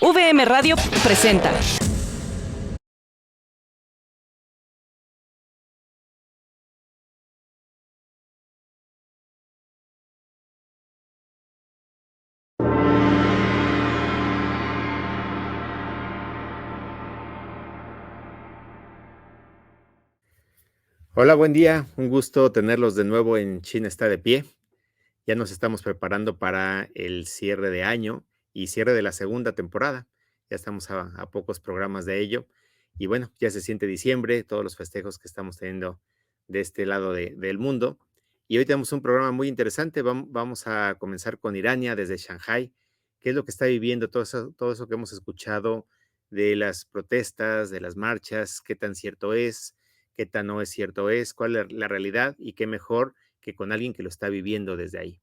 VM Radio presenta. Hola, buen día. Un gusto tenerlos de nuevo en China está de pie. Ya nos estamos preparando para el cierre de año y cierre de la segunda temporada. Ya estamos a pocos programas de ello. Y bueno, ya se siente diciembre, todos los festejos que estamos teniendo de este lado del mundo. Y hoy tenemos un programa muy interesante. Vamos a comenzar con Irania desde Shanghai. ¿Qué es lo que está viviendo todo eso que hemos escuchado de las protestas, de las marchas? ¿Qué tan cierto es? ¿Qué tan no es cierto es? ¿Cuál es la realidad? Y qué mejor que con alguien que lo está viviendo desde ahí.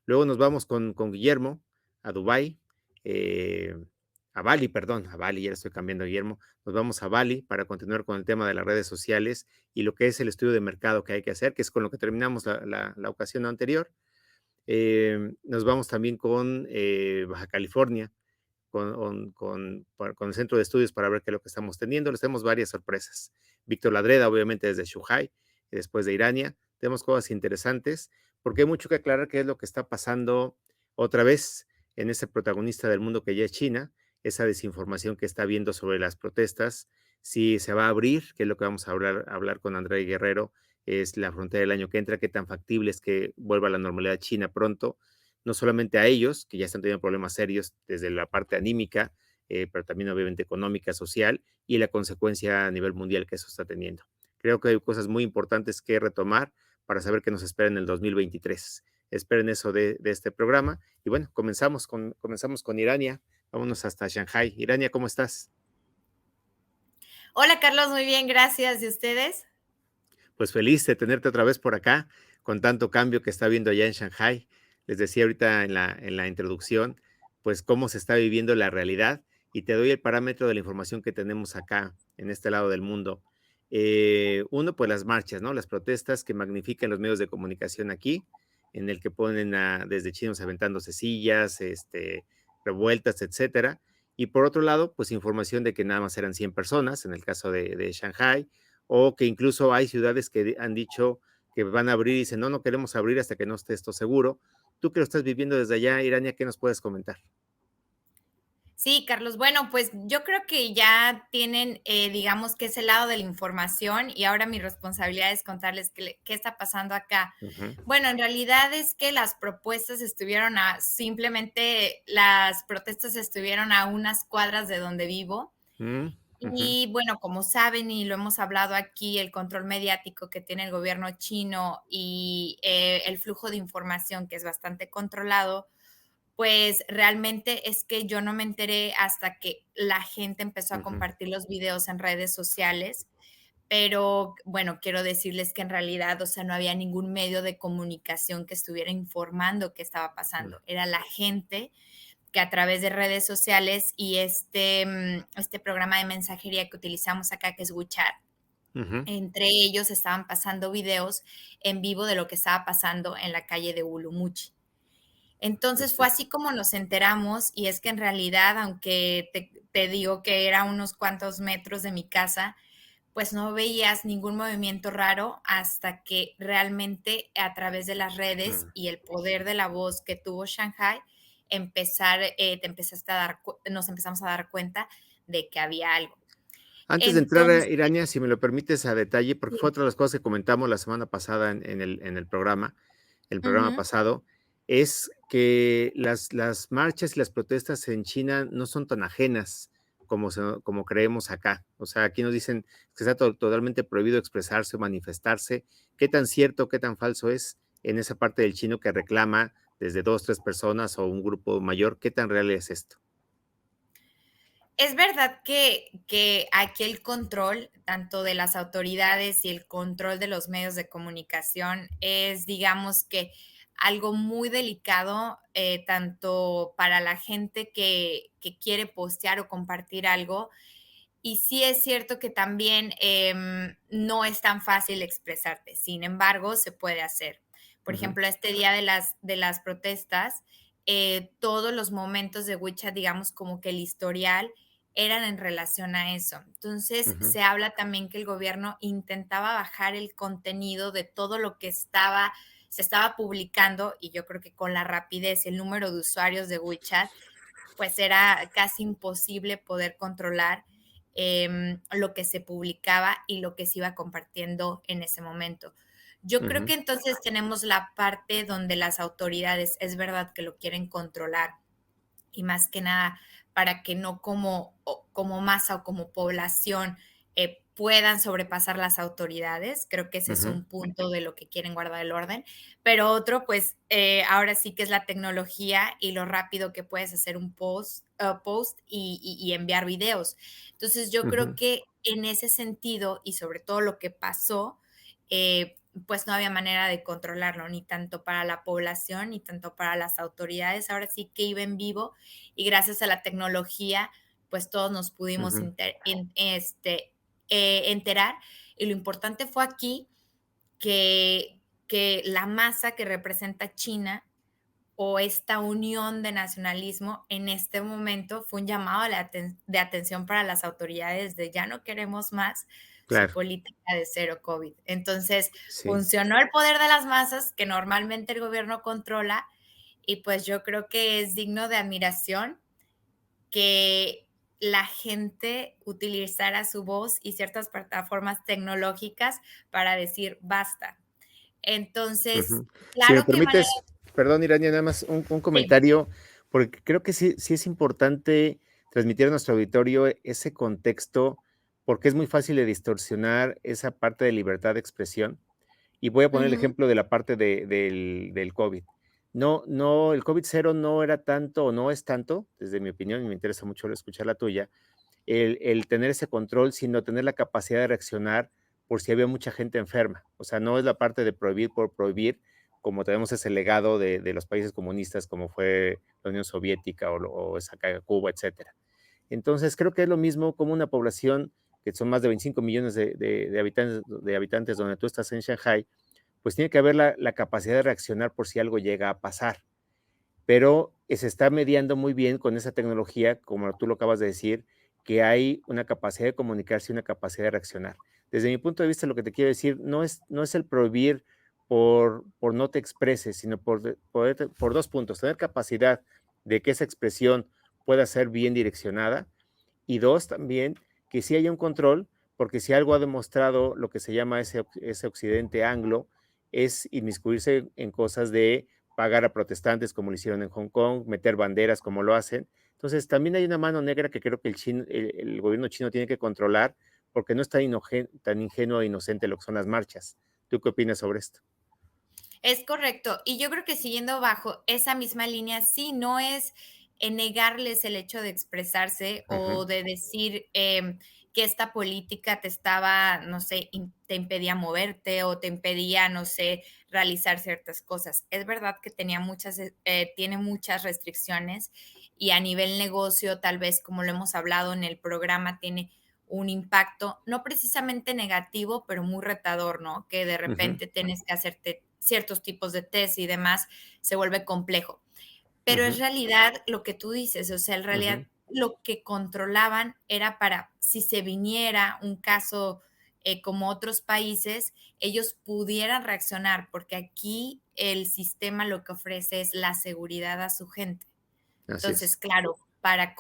Luego nos vamos con Guillermo a Dubái, eh, a Bali, perdón, a Bali, ya estoy cambiando a Guillermo. Nos vamos a Bali para continuar con el tema de las redes sociales y lo que es el estudio de mercado que hay que hacer, que es con lo que terminamos la ocasión anterior. Nos vamos también con Baja California, con el centro de estudios para ver qué es lo que estamos teniendo. Les tenemos varias sorpresas. Víctor Ladreda, obviamente desde Shanghai, y después de Irania. Tenemos cosas interesantes, porque hay mucho que aclarar qué es lo que está pasando otra vez en ese protagonista del mundo que ya es China, esa desinformación que está habiendo sobre las protestas, si se va a abrir, que es lo que vamos a hablar con André Guerrero, es la frontera del año que entra, qué tan factible es que vuelva a la normalidad China pronto, no solamente a ellos, que ya están teniendo problemas serios desde la parte anímica, pero también obviamente económica, social y la consecuencia a nivel mundial que eso está teniendo. Creo que hay cosas muy importantes que retomar para saber qué nos espera en el 2023. Esperen eso de este programa. Y bueno, comenzamos con Irania. Vámonos hasta Shanghai. Irania, ¿cómo estás? Hola Carlos, muy bien, gracias. ¿Y ustedes? Pues feliz de tenerte otra vez por acá, con tanto cambio que está habiendo allá en Shanghai. Les decía ahorita en la introducción, pues cómo se está viviendo la realidad y te doy el parámetro de la información que tenemos acá, en este lado del mundo. Uno, pues las marchas, ¿no? Las protestas que magnifican los medios de comunicación aquí, en el que ponen desde chinos aventándose sillas, revueltas, etcétera. Y por otro lado, pues información de que nada más eran 100 personas, en el caso de Shanghai, o que incluso hay ciudades que han dicho que van a abrir y dicen, no, no queremos abrir hasta que no esté esto seguro. Tú que lo estás viviendo desde allá, Irania, ¿qué nos puedes comentar? Sí, Carlos. Bueno, pues yo creo que ya tienen, digamos que ese lado de la información y ahora mi responsabilidad es contarles qué está pasando acá. Ujú, Bueno, en realidad es que simplemente las protestas estuvieron a unas cuadras de donde vivo. mm, ujú, Y bueno, como saben y lo hemos hablado aquí, el control mediático que tiene el gobierno chino y el flujo de información que es bastante controlado, pues realmente es que yo no me enteré hasta que la gente empezó a ujú, compartir los videos en redes sociales, pero bueno, quiero decirles que en realidad, o sea, no había ningún medio de comunicación que estuviera informando qué estaba mm, pasando. Era la gente que a través de redes sociales y este programa de mensajería que utilizamos acá, que es WeChat, ujú, entre ellos estaban pasando videos en vivo de lo que estaba pasando en la calle de Ulumuchi. Entonces fue perfecto. así como nos enteramos y es que en realidad, aunque te digo que era unos cuantos metros de mi casa, pues no veías ningún movimiento raro hasta que realmente a través de las redes Mm. y el poder de la voz que tuvo Shanghai, nos empezamos a dar cuenta de que había algo. Antes de entrar, Entonces, Irania, si me lo permites a detalle, porque fue sí. otra de las cosas que comentamos la semana pasada en el programa Ujú. pasado, es que las marchas y las protestas en China no son tan ajenas como creemos acá. O sea, aquí nos dicen que está totalmente prohibido expresarse o manifestarse. ¿Qué tan cierto, qué tan falso es en esa parte del chino que reclama desde dos, tres personas o un grupo mayor? ¿Qué tan real es esto? Es verdad que aquí el control, tanto de las autoridades y el control de los medios de comunicación, es, digamos que, algo muy delicado, tanto para la gente que quiere postear o compartir algo. Y sí es cierto que también no es tan fácil expresarte. Sin embargo, se puede hacer. Por Ujú, ejemplo, este día de las protestas, todos los momentos de WeChat, digamos, como que el historial eran en relación a eso. Entonces, Ujú, se habla también que el gobierno intentaba bajar el contenido de todo lo que se estaba publicando, y yo creo que con la rapidez y el número de usuarios de WeChat, pues era casi imposible poder controlar lo que se publicaba y lo que se iba compartiendo en ese momento. Yo creo ujú, que entonces tenemos la parte donde las autoridades, es verdad que lo quieren controlar, y más que nada para que no como masa o como población puedan sobrepasar las autoridades. Creo que ese es ujú, un punto de lo que quieren guardar el orden. Pero otro, pues ahora sí que es la tecnología y lo rápido que puedes hacer un post y enviar videos. Entonces yo creo ujú, que en ese sentido y sobre todo lo que pasó, pues no había manera de controlarlo, ni tanto para la población, ni tanto para las autoridades. Ahora sí que iba en vivo y gracias a la tecnología, pues todos nos pudimos ujú. enterar. Y lo importante fue aquí que la masa que representa China o esta unión de nacionalismo en este momento fue un llamado de atención para las autoridades de ya no queremos más su Claro, política de cero COVID. Entonces, sí. funcionó el poder de las masas que normalmente el gobierno controla y pues yo creo que es digno de admiración que la gente utilizara su voz y ciertas plataformas tecnológicas para decir basta. Entonces, Ujú. Si me claro que manera permites, perdón, Irania, nada más un sí. comentario, porque creo que sí es importante transmitir a nuestro auditorio ese contexto, porque es muy fácil de distorsionar esa parte de libertad de expresión. Y voy a poner el Ujú. ejemplo de la parte del COVID. No, el COVID cero no era tanto o no es tanto, desde mi opinión, y me interesa mucho escuchar la tuya, el tener ese control, sino tener la capacidad de reaccionar por si había mucha gente enferma. O sea, no es la parte de prohibir por prohibir, como tenemos ese legado de los países comunistas, como fue la Unión Soviética o esa Cuba, etcétera. Entonces, creo que es lo mismo como una población que son más de 25 millones de habitantes donde tú estás en Shanghai, pues tiene que haber la capacidad de reaccionar por si algo llega a pasar. Pero se está mediando muy bien con esa tecnología, como tú lo acabas de decir, que hay una capacidad de comunicarse y una capacidad de reaccionar. Desde mi punto de vista, lo que te quiero decir no es el prohibir por no te expreses, sino por dos puntos, tener capacidad de que esa expresión pueda ser bien direccionada y dos, también que sí haya un control, porque si algo ha demostrado lo que se llama ese occidente anglo, es inmiscuirse en cosas de pagar a protestantes como lo hicieron en Hong Kong, meter banderas como lo hacen. Entonces, también hay una mano negra que creo que el gobierno chino tiene que controlar, porque no es tan ingenuo e inocente lo que son las marchas. ¿Tú qué opinas sobre esto? Es correcto. Y yo creo que siguiendo bajo esa misma línea, sí, no es negarles el hecho de expresarse Ujú, o de decir que esta política te estaba, no sé, te impedía moverte o te impedía, no sé, realizar ciertas cosas. Es verdad que tiene muchas restricciones y a nivel negocio, tal vez como lo hemos hablado en el programa, tiene un impacto, no precisamente negativo, pero muy retador, ¿no? Que de ujú, repente tienes que hacerte ciertos tipos de test y demás, se vuelve complejo. Pero es ujú, realidad lo que tú dices, o sea, en realidad ujú. lo que controlaban era para si se viniera un caso como otros países, ellos pudieran reaccionar, porque aquí el sistema lo que ofrece es la seguridad a su gente. Así Entonces, es. claro, para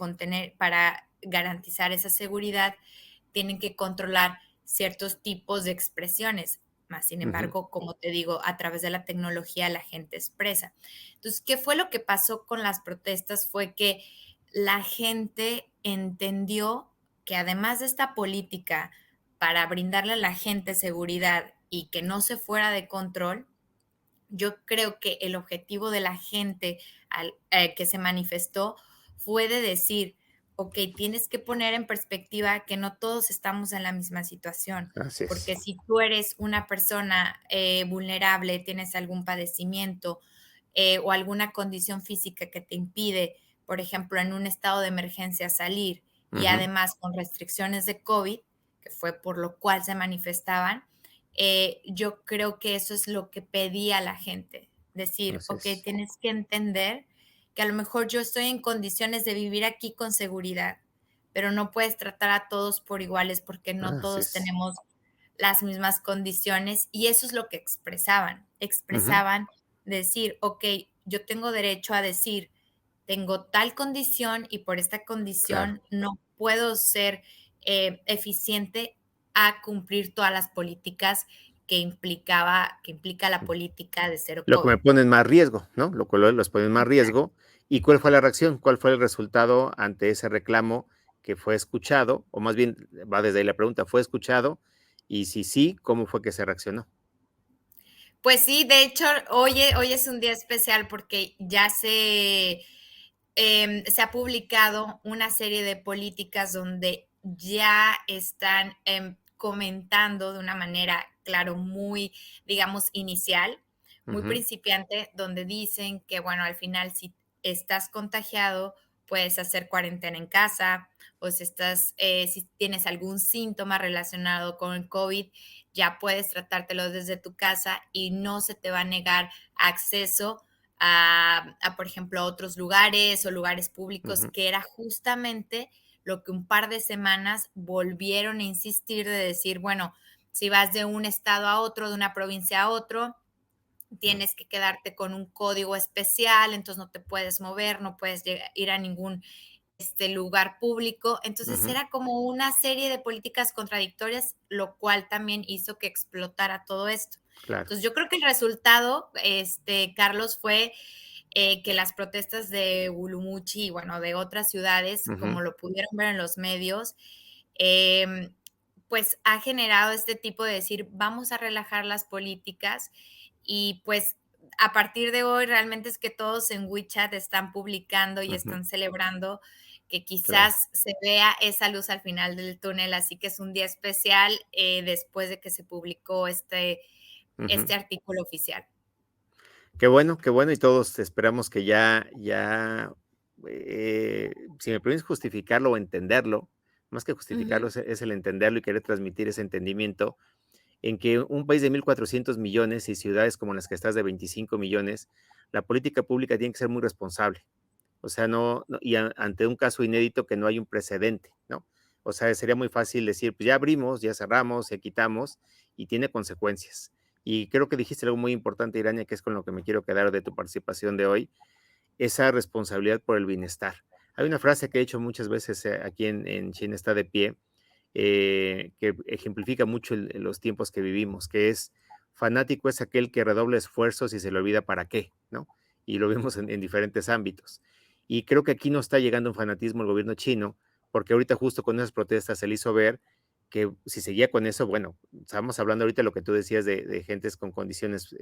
garantizar esa seguridad, tienen que controlar ciertos tipos de expresiones. Más sin Ujú, embargo, como te digo, a través de la tecnología la gente expresa. Entonces, ¿qué fue lo que pasó con las protestas? Fue que la gente entendió que además de esta política para brindarle a la gente seguridad y que no se fuera de control, yo creo que el objetivo de la gente que se manifestó fue de decir, ok, tienes que poner en perspectiva que no todos estamos en la misma situación, así es. porque si tú eres una persona vulnerable, tienes algún padecimiento o alguna condición física que te impide, por ejemplo, en un estado de emergencia salir y Ujú, además con restricciones de COVID, que fue por lo cual se manifestaban, yo creo que eso es lo que pedía la gente, decir, así ok, es. tienes que entender que a lo mejor yo estoy en condiciones de vivir aquí con seguridad, pero no puedes tratar a todos por iguales porque no Así todos es. tenemos las mismas condiciones y eso es lo que expresaban. Ujú, Expresaban decir, ok, yo tengo derecho a decir, tengo tal condición y por esta claro. condición no puedo ser eficiente a cumplir todas las políticas que implica la política de cero Lo que me COVID. pone en más riesgo, ¿no? Lo cual los pone en más riesgo. ¿Y cuál fue la reacción? ¿Cuál fue el resultado ante ese reclamo que fue escuchado? O más bien, va desde ahí la pregunta, ¿fue escuchado? Y si sí, ¿cómo fue que se reaccionó? Pues sí, de hecho, hoy es un día especial porque ya se ha publicado una serie de políticas donde ya están comentando de una manera, claro, muy, digamos, inicial, muy Ujú, principiante, donde dicen que, bueno, al final, si estás contagiado, puedes hacer cuarentena en casa, o si tienes algún síntoma relacionado con el COVID, ya puedes tratártelo desde tu casa y no se te va a negar acceso por ejemplo, otros lugares o lugares públicos, ujú, que era justamente lo que un par de semanas volvieron a insistir de decir, bueno, si vas de un estado a otro, de una provincia a otro, mm, tienes que quedarte con un código especial, entonces no te puedes mover, no puedes ir a ningún lugar público. Entonces ujú, era como una serie de políticas contradictorias, lo cual también hizo que explotara todo esto. claro. Entonces yo creo que el resultado, Carlos, fue que las protestas de Urumqi y bueno, de otras ciudades, Ujú, como lo pudieron ver en los medios, eh, pues ha generado este tipo de decir, vamos a relajar las políticas y pues a partir de hoy realmente es que todos en WeChat están publicando y ujú, están celebrando que claro. quizás se vea esa luz al final del túnel, así que es un día especial después de que se publicó Ujú. este artículo oficial. Qué bueno, y todos esperamos que si me permites justificarlo o entenderlo, más que justificarlo, Ujú. es el entenderlo y querer transmitir ese entendimiento en que un país de 1.400 millones y ciudades como las que estás de 25 millones, la política pública tiene que ser muy responsable. O sea, ante un caso inédito que no hay un precedente, ¿no? O sea, sería muy fácil decir, pues ya abrimos, ya cerramos, ya quitamos, y tiene consecuencias. Y creo que dijiste algo muy importante, Irania, que es con lo que me quiero quedar de tu participación de hoy, esa responsabilidad por el bienestar. Hay una frase que he hecho muchas veces aquí en China está de pie, que ejemplifica mucho los tiempos que vivimos, que es fanático es aquel que redobla esfuerzos y se le olvida para qué, ¿no? Y lo vemos en diferentes ámbitos. Y creo que aquí no está llegando un fanatismo el gobierno chino, porque ahorita justo con esas protestas se le hizo ver que si seguía con eso, bueno, estamos hablando ahorita de lo que tú decías de gentes con condiciones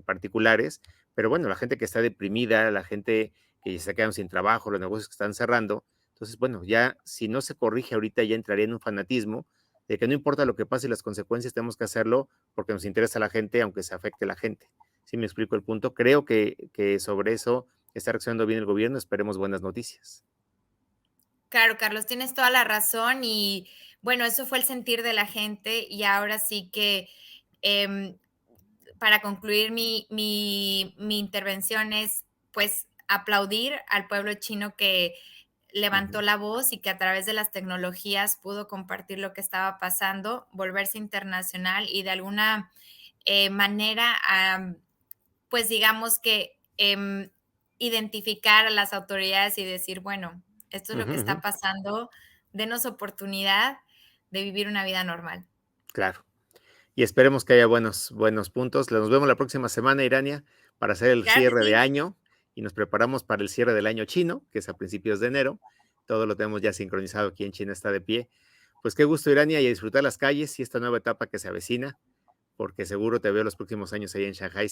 particulares, pero bueno, la gente que está deprimida, la gente que ya se quedan sin trabajo, los negocios que están cerrando, entonces, bueno, ya si no se corrige ahorita, ya entraría en un fanatismo de que no importa lo que pase y las consecuencias, tenemos que hacerlo porque nos interesa a la gente, aunque se afecte a la gente. ¿Sí me explico el punto? Creo que sobre eso está reaccionando bien el gobierno, esperemos buenas noticias. Claro, Carlos, tienes toda la razón y bueno, eso fue el sentir de la gente y ahora sí que em, para concluir mi intervención es pues aplaudir al pueblo chino que levantó Ujú, la voz y que a través de las tecnologías pudo compartir lo que estaba pasando, volverse internacional y de alguna manera, pues digamos que identificar a las autoridades y decir, bueno, esto es lo ujú, que ujú, está pasando, denos oportunidad de vivir una vida normal. claro. Y esperemos que haya buenos puntos. Nos vemos la próxima semana, Irania, para hacer el Claro que cierre de sí. año y nos preparamos para el cierre del año chino, que es a principios de enero. Todo lo tenemos ya sincronizado aquí en China está de pie. Pues qué gusto, Irania, y a disfrutar las calles y esta nueva etapa que se avecina, porque seguro te veo los próximos años ahí en Shanghai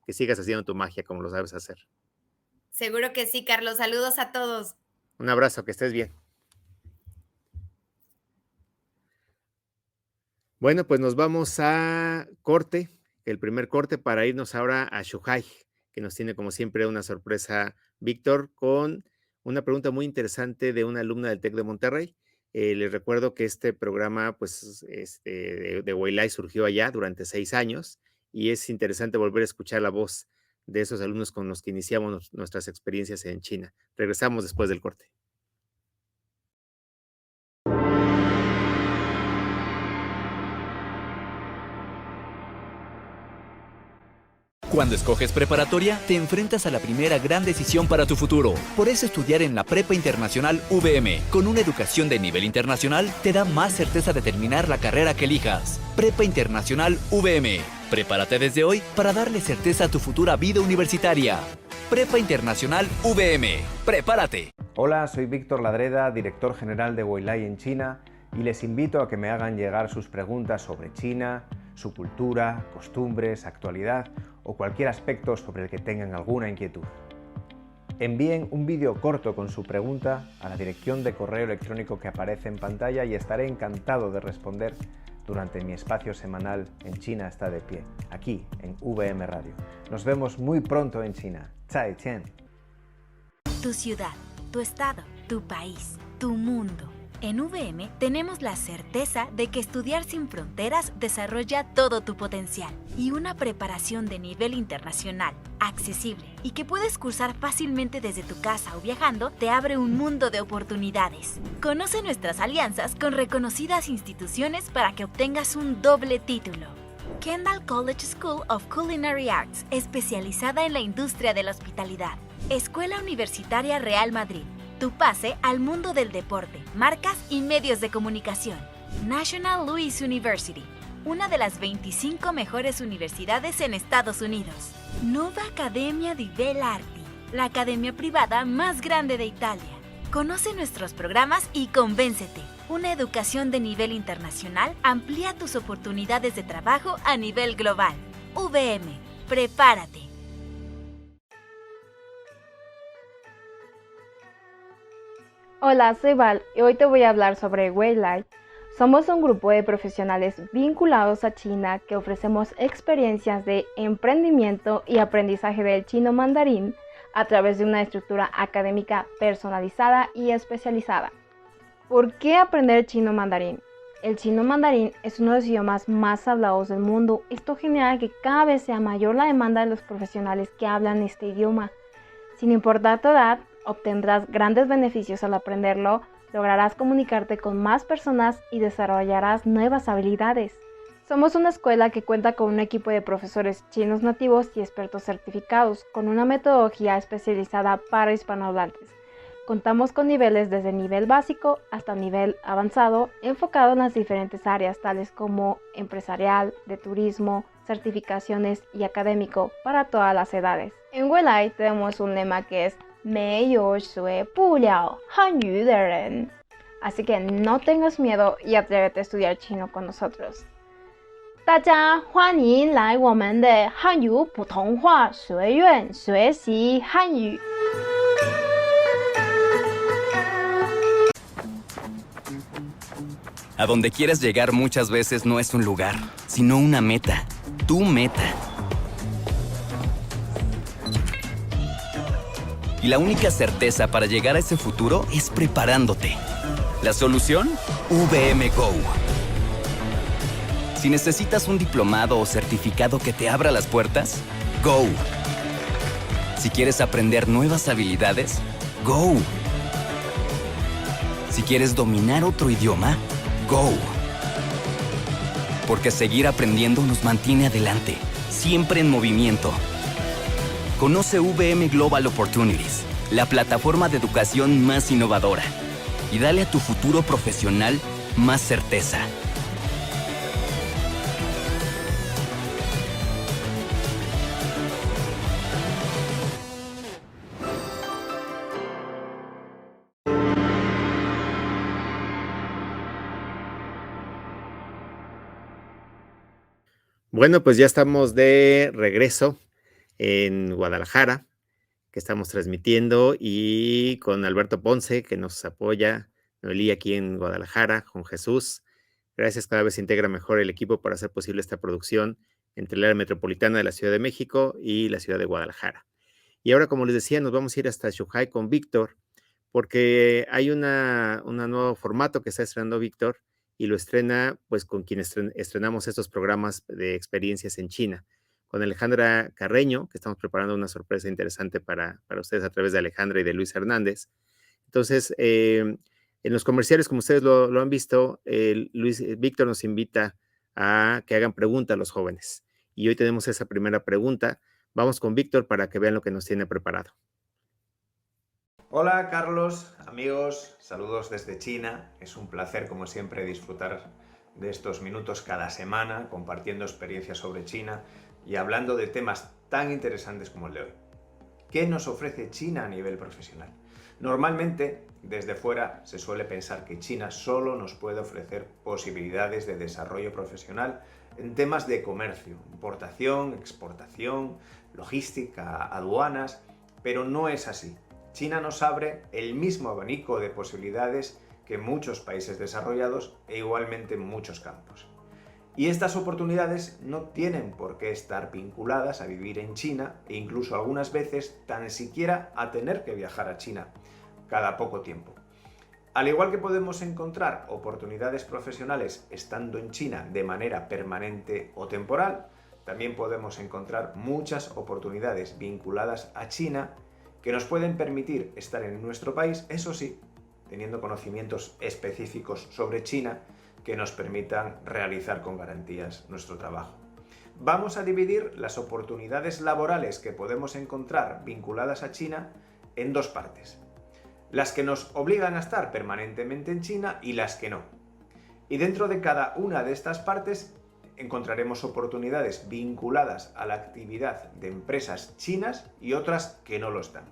que sigas haciendo tu magia como lo sabes hacer. Seguro que sí, Carlos. Saludos a todos. Un abrazo, que estés bien. Bueno, pues nos vamos a corte, el primer corte para irnos ahora a Shuhai, que nos tiene como siempre una sorpresa Víctor con una pregunta muy interesante de una alumna del TEC de Monterrey. Les recuerdo que este programa pues, de Wailai surgió allá durante 6 años y es interesante volver a escuchar la voz de esos alumnos con los que iniciamos nuestras experiencias en China. Regresamos después del corte. Cuando escoges preparatoria, te enfrentas a la primera gran decisión para tu futuro. Por eso estudiar en la Prepa Internacional VM, con una educación de nivel internacional, te da más certeza de terminar la carrera que elijas. Prepa Internacional VM. Prepárate desde hoy para darle certeza a tu futura vida universitaria. Prepa Internacional VM. ¡Prepárate! Hola, soy Víctor Ladreda, director general de Weilai en China, y les invito a que me hagan llegar sus preguntas sobre China, su cultura, costumbres, actualidad o cualquier aspecto sobre el que tengan alguna inquietud. Envíen un vídeo corto con su pregunta a la dirección de correo electrónico que aparece en pantalla y estaré encantado de responder durante mi espacio semanal en China está de pie, aquí en VM Radio. Nos vemos muy pronto en China. 再见. Tu ciudad, tu estado, tu país, tu mundo. En VM tenemos la certeza de que estudiar sin fronteras desarrolla todo tu potencial y una preparación de nivel internacional, accesible y que puedes cursar fácilmente desde tu casa o viajando te abre un mundo de oportunidades. Conoce nuestras alianzas con reconocidas instituciones para que obtengas un doble título. Kendall College School of Culinary Arts, especializada en la industria de la hospitalidad. Escuela Universitaria Real Madrid. Tu pase al mundo del deporte, marcas y medios de comunicación. National Louis University, una de las 25 mejores universidades en Estados Unidos. Nova Accademia di Bell'Arti, la academia privada más grande de Italia. Conoce nuestros programas y convéncete. Una educación de nivel internacional amplía tus oportunidades de trabajo a nivel global. VM, prepárate. Hola, soy Val y hoy te voy a hablar sobre Weilai. Somos un grupo de profesionales vinculados a China que ofrecemos experiencias de emprendimiento y aprendizaje del chino mandarín a través de una estructura académica personalizada y especializada. ¿Por qué aprender chino mandarín? El chino mandarín es uno de los idiomas más hablados del mundo. Esto genera que cada vez sea mayor la demanda de los profesionales que hablan este idioma. Sin importar tu edad, obtendrás grandes beneficios al aprenderlo, lograrás comunicarte con más personas y desarrollarás nuevas habilidades. Somos una escuela que cuenta con un equipo de profesores chinos nativos y expertos certificados, con una metodología especializada para hispanohablantes. Contamos con niveles desde nivel básico hasta nivel avanzado, enfocado en las diferentes áreas tales como empresarial, de turismo, certificaciones y académico para todas las edades. En Weilai tenemos un lema que es 没有学不了汉语的人. Así que no tengas miedo y atrévete a estudiar chino con nosotros. 大家欢迎来我们的汉语普通话学院学习汉语。A donde quieras llegar muchas veces no es un lugar, sino una meta. Tu meta. Y la única certeza para llegar a ese futuro es preparándote. ¿La solución? VM Go. Si necesitas un diplomado o certificado que te abra las puertas, Go. Si quieres aprender nuevas habilidades, Go. Si quieres dominar otro idioma, Go. Porque seguir aprendiendo nos mantiene adelante, siempre en movimiento. Conoce VM Global Opportunities, la plataforma de educación más innovadora. Y dale a tu futuro profesional más certeza. Bueno, pues ya estamos de regreso en Guadalajara, que estamos transmitiendo, y con Alberto Ponce, que nos apoya, Noelí aquí en Guadalajara, con Jesús. Gracias, cada vez se integra mejor el equipo para hacer posible esta producción entre el área metropolitana de la Ciudad de México y la ciudad de Guadalajara. Y ahora, como les decía, nos vamos a ir hasta Shanghái con Víctor, porque hay un nuevo formato que está estrenando Víctor, y lo estrena pues con quien estrenamos estos programas de experiencias en China, con Alejandra Carreño, que estamos preparando una sorpresa interesante para ustedes a través de Alejandra y de Luis Hernández. Entonces, en los comerciales, como ustedes lo han visto, Víctor nos invita a que hagan preguntas a los jóvenes. Y hoy tenemos esa primera pregunta. Vamos con Víctor para que vean lo que nos tiene preparado. Hola Carlos, amigos, saludos desde China. Es un placer, como siempre, disfrutar de estos minutos cada semana, compartiendo experiencias sobre China y hablando de temas tan interesantes como el de hoy. ¿Qué nos ofrece China a nivel profesional? Normalmente, desde fuera, se suele pensar que China solo nos puede ofrecer posibilidades de desarrollo profesional en temas de comercio, importación, exportación, logística, aduanas, pero no es así. China nos abre el mismo abanico de posibilidades que muchos países desarrollados e igualmente en muchos campos. Y estas oportunidades no tienen por qué estar vinculadas a vivir en China e incluso algunas veces tan siquiera a tener que viajar a China cada poco tiempo. Al igual que podemos encontrar oportunidades profesionales estando en China de manera permanente o temporal, también podemos encontrar muchas oportunidades vinculadas a China que nos pueden permitir estar en nuestro país, eso sí, teniendo conocimientos específicos sobre China que nos permitan realizar con garantías nuestro trabajo. Vamos a dividir las oportunidades laborales que podemos encontrar vinculadas a China en dos partes. Las que nos obligan a estar permanentemente en China y las que no. Y dentro de cada una de estas partes encontraremos oportunidades vinculadas a la actividad de empresas chinas y otras que no lo están.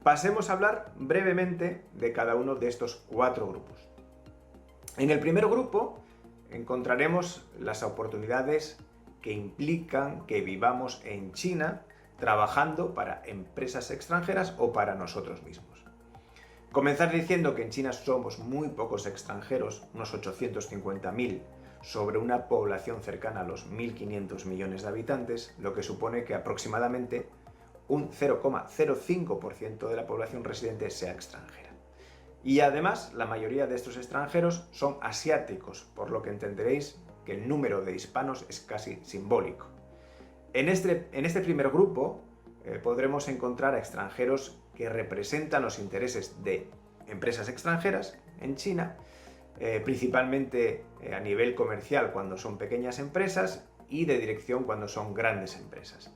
Pasemos a hablar brevemente de cada uno de estos 4 grupos. En el primer grupo encontraremos las oportunidades que implican que vivamos en China trabajando para empresas extranjeras o para nosotros mismos. Comenzar diciendo que en China somos muy pocos extranjeros, unos 850.000, sobre una población cercana a los 1.500 millones de habitantes, lo que supone que aproximadamente un 0,05% de la población residente sea extranjera. Y además, la mayoría de estos extranjeros son asiáticos, por lo que entenderéis que el número de hispanos es casi simbólico. En este primer grupo podremos encontrar a extranjeros que representan los intereses de empresas extranjeras en China, principalmente a nivel comercial cuando son pequeñas empresas y de dirección cuando son grandes empresas.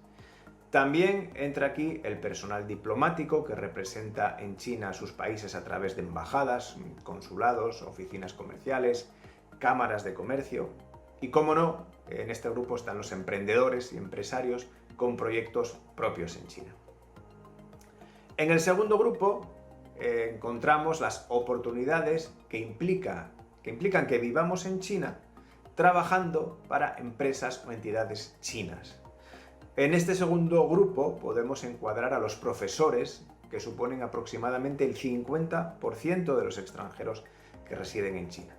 También entra aquí el personal diplomático que representa en China a sus países a través de embajadas, consulados, oficinas comerciales, cámaras de comercio y, cómo no, en este grupo están los emprendedores y empresarios con proyectos propios en China. En el segundo grupo encontramos las oportunidades que implican que vivamos en China trabajando para empresas o entidades chinas. En este segundo grupo podemos encuadrar a los profesores, que suponen aproximadamente el 50% de los extranjeros que residen en China.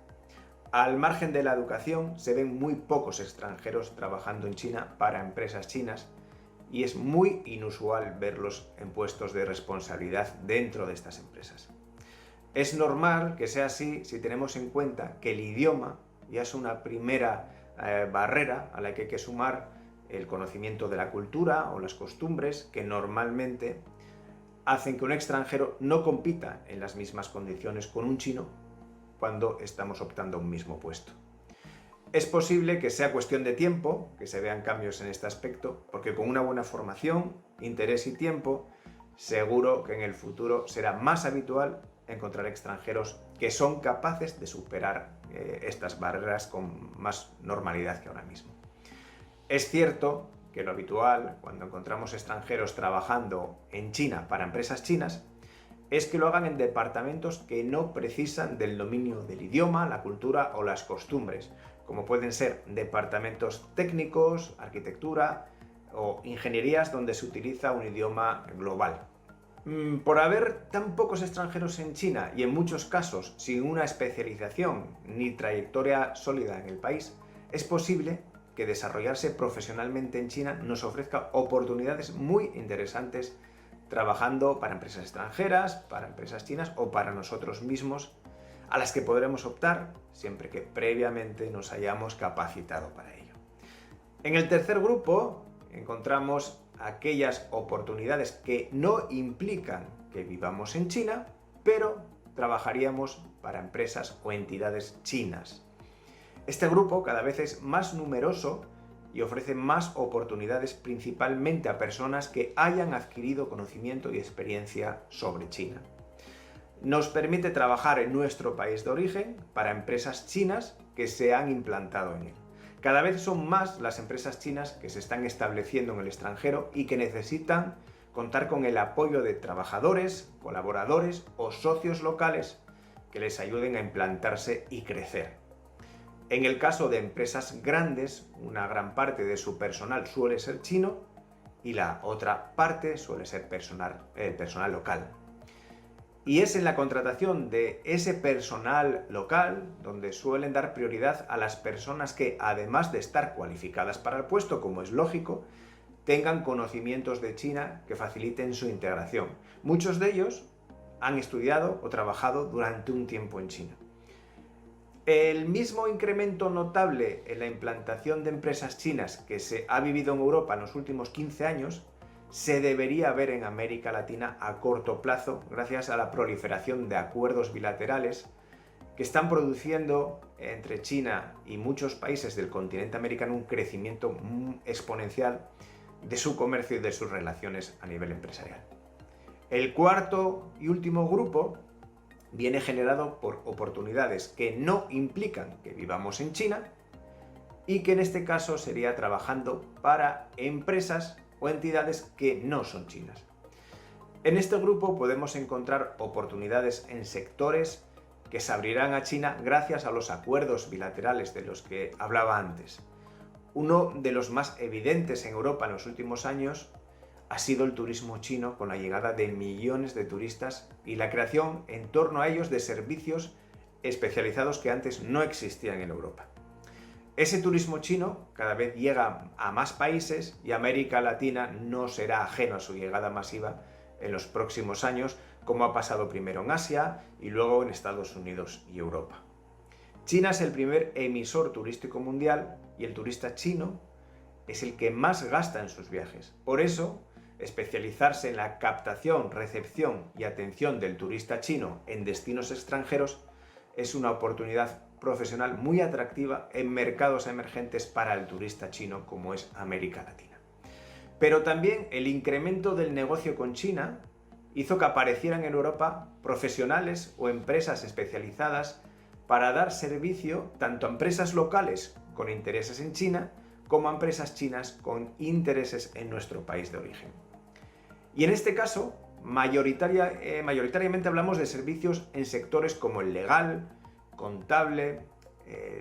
Al margen de la educación, se ven muy pocos extranjeros trabajando en China para empresas chinas y es muy inusual verlos en puestos de responsabilidad dentro de estas empresas. Es normal que sea así si tenemos en cuenta que el idioma ya es una primera barrera a la que hay que sumar el conocimiento de la cultura o las costumbres que normalmente hacen que un extranjero no compita en las mismas condiciones con un chino cuando estamos optando a un mismo puesto. Es posible que sea cuestión de tiempo que se vean cambios en este aspecto, porque con una buena formación, interés y tiempo, seguro que en el futuro será más habitual encontrar extranjeros que son capaces de superar estas barreras con más normalidad que ahora mismo. Es cierto que lo habitual, cuando encontramos extranjeros trabajando en China para empresas chinas, es que lo hagan en departamentos que no precisan del dominio del idioma, la cultura o las costumbres, como pueden ser departamentos técnicos, arquitectura o ingenierías donde se utiliza un idioma global. Por haber tan pocos extranjeros en China y en muchos casos sin una especialización ni trayectoria sólida en el país, es posible que desarrollarse profesionalmente en China nos ofrezca oportunidades muy interesantes trabajando para empresas extranjeras, para empresas chinas o para nosotros mismos, a las que podremos optar siempre que previamente nos hayamos capacitado para ello. En el tercer grupo encontramos aquellas oportunidades que no implican que vivamos en China, pero trabajaríamos para empresas o entidades chinas. Este grupo cada vez es más numeroso y ofrece más oportunidades principalmente a personas que hayan adquirido conocimiento y experiencia sobre China. Nos permite trabajar en nuestro país de origen para empresas chinas que se han implantado en él. Cada vez son más las empresas chinas que se están estableciendo en el extranjero y que necesitan contar con el apoyo de trabajadores, colaboradores o socios locales que les ayuden a implantarse y crecer. En el caso de empresas grandes, una gran parte de su personal suele ser chino y la otra parte suele ser personal local. Y es en la contratación de ese personal local donde suelen dar prioridad a las personas que, además de estar cualificadas para el puesto, como es lógico, tengan conocimientos de China que faciliten su integración. Muchos de ellos han estudiado o trabajado durante un tiempo en China. El mismo incremento notable en la implantación de empresas chinas que se ha vivido en Europa en los últimos 15 años se debería ver en América Latina a corto plazo gracias a la proliferación de acuerdos bilaterales que están produciendo entre China y muchos países del continente americano un crecimiento exponencial de su comercio y de sus relaciones a nivel empresarial. El cuarto y último grupo viene generado por oportunidades que no implican que vivamos en China y que en este caso sería trabajando para empresas o entidades que no son chinas. En este grupo podemos encontrar oportunidades en sectores que se abrirán a China gracias a los acuerdos bilaterales de los que hablaba antes. Uno de los más evidentes en Europa en los últimos años ha sido el turismo chino, con la llegada de millones de turistas y la creación en torno a ellos de servicios especializados que antes no existían en Europa. Ese turismo chino cada vez llega a más países y América Latina no será ajeno a su llegada masiva en los próximos años, como ha pasado primero en Asia y luego en Estados Unidos y Europa. China es el primer emisor turístico mundial y el turista chino es el que más gasta en sus viajes. Por eso, especializarse en la captación, recepción y atención del turista chino en destinos extranjeros es una oportunidad profesional muy atractiva en mercados emergentes para el turista chino como es América Latina. Pero también el incremento del negocio con China hizo que aparecieran en Europa profesionales o empresas especializadas para dar servicio tanto a empresas locales con intereses en China como a empresas chinas con intereses en nuestro país de origen. Y en este caso, mayoritariamente hablamos de servicios en sectores como el legal, contable,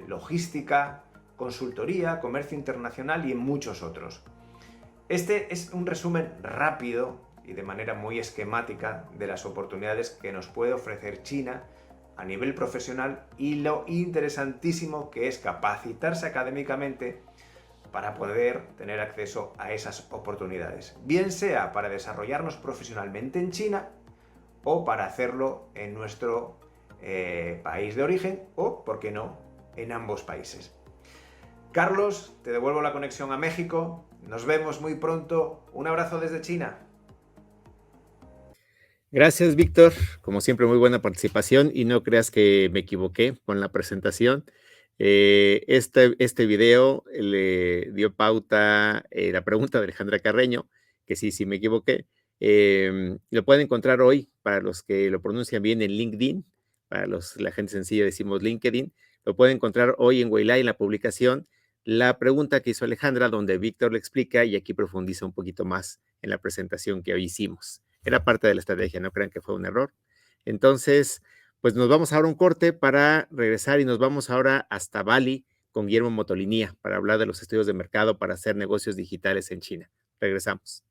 logística, consultoría, comercio internacional y en muchos otros. Este es un resumen rápido y de manera muy esquemática de las oportunidades que nos puede ofrecer China a nivel profesional y lo interesantísimo que es capacitarse académicamente para poder tener acceso a esas oportunidades, bien sea para desarrollarnos profesionalmente en China o para hacerlo en nuestro país de origen o, por qué no, en ambos países. Carlos, te devuelvo la conexión a México. Nos vemos muy pronto. Un abrazo desde China. Gracias, Víctor. Como siempre, muy buena participación y no creas que me equivoqué con la presentación. Este video le dio pauta la pregunta de Alejandra Carreño, que sí me equivoqué. Lo pueden encontrar hoy, para los que lo pronuncian bien, en LinkedIn. Para la gente sencilla decimos LinkedIn. Lo pueden encontrar hoy en Weilai, en la publicación, la pregunta que hizo Alejandra, donde Víctor le explica y aquí profundiza un poquito más en la presentación que hoy hicimos. Era parte de la estrategia, no crean que fue un error. Entonces, pues nos vamos ahora a un corte para regresar y nos vamos ahora hasta Bali con Guillermo Motolinía para hablar de los estudios de mercado para hacer negocios digitales en China. Regresamos.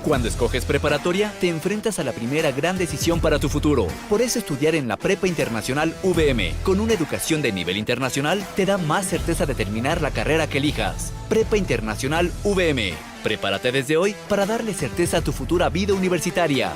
Cuando escoges preparatoria, te enfrentas a la primera gran decisión para tu futuro. Por eso estudiar en la Prepa Internacional VM, con una educación de nivel internacional, te da más certeza de terminar la carrera que elijas. Prepa Internacional VM. Prepárate desde hoy para darle certeza a tu futura vida universitaria.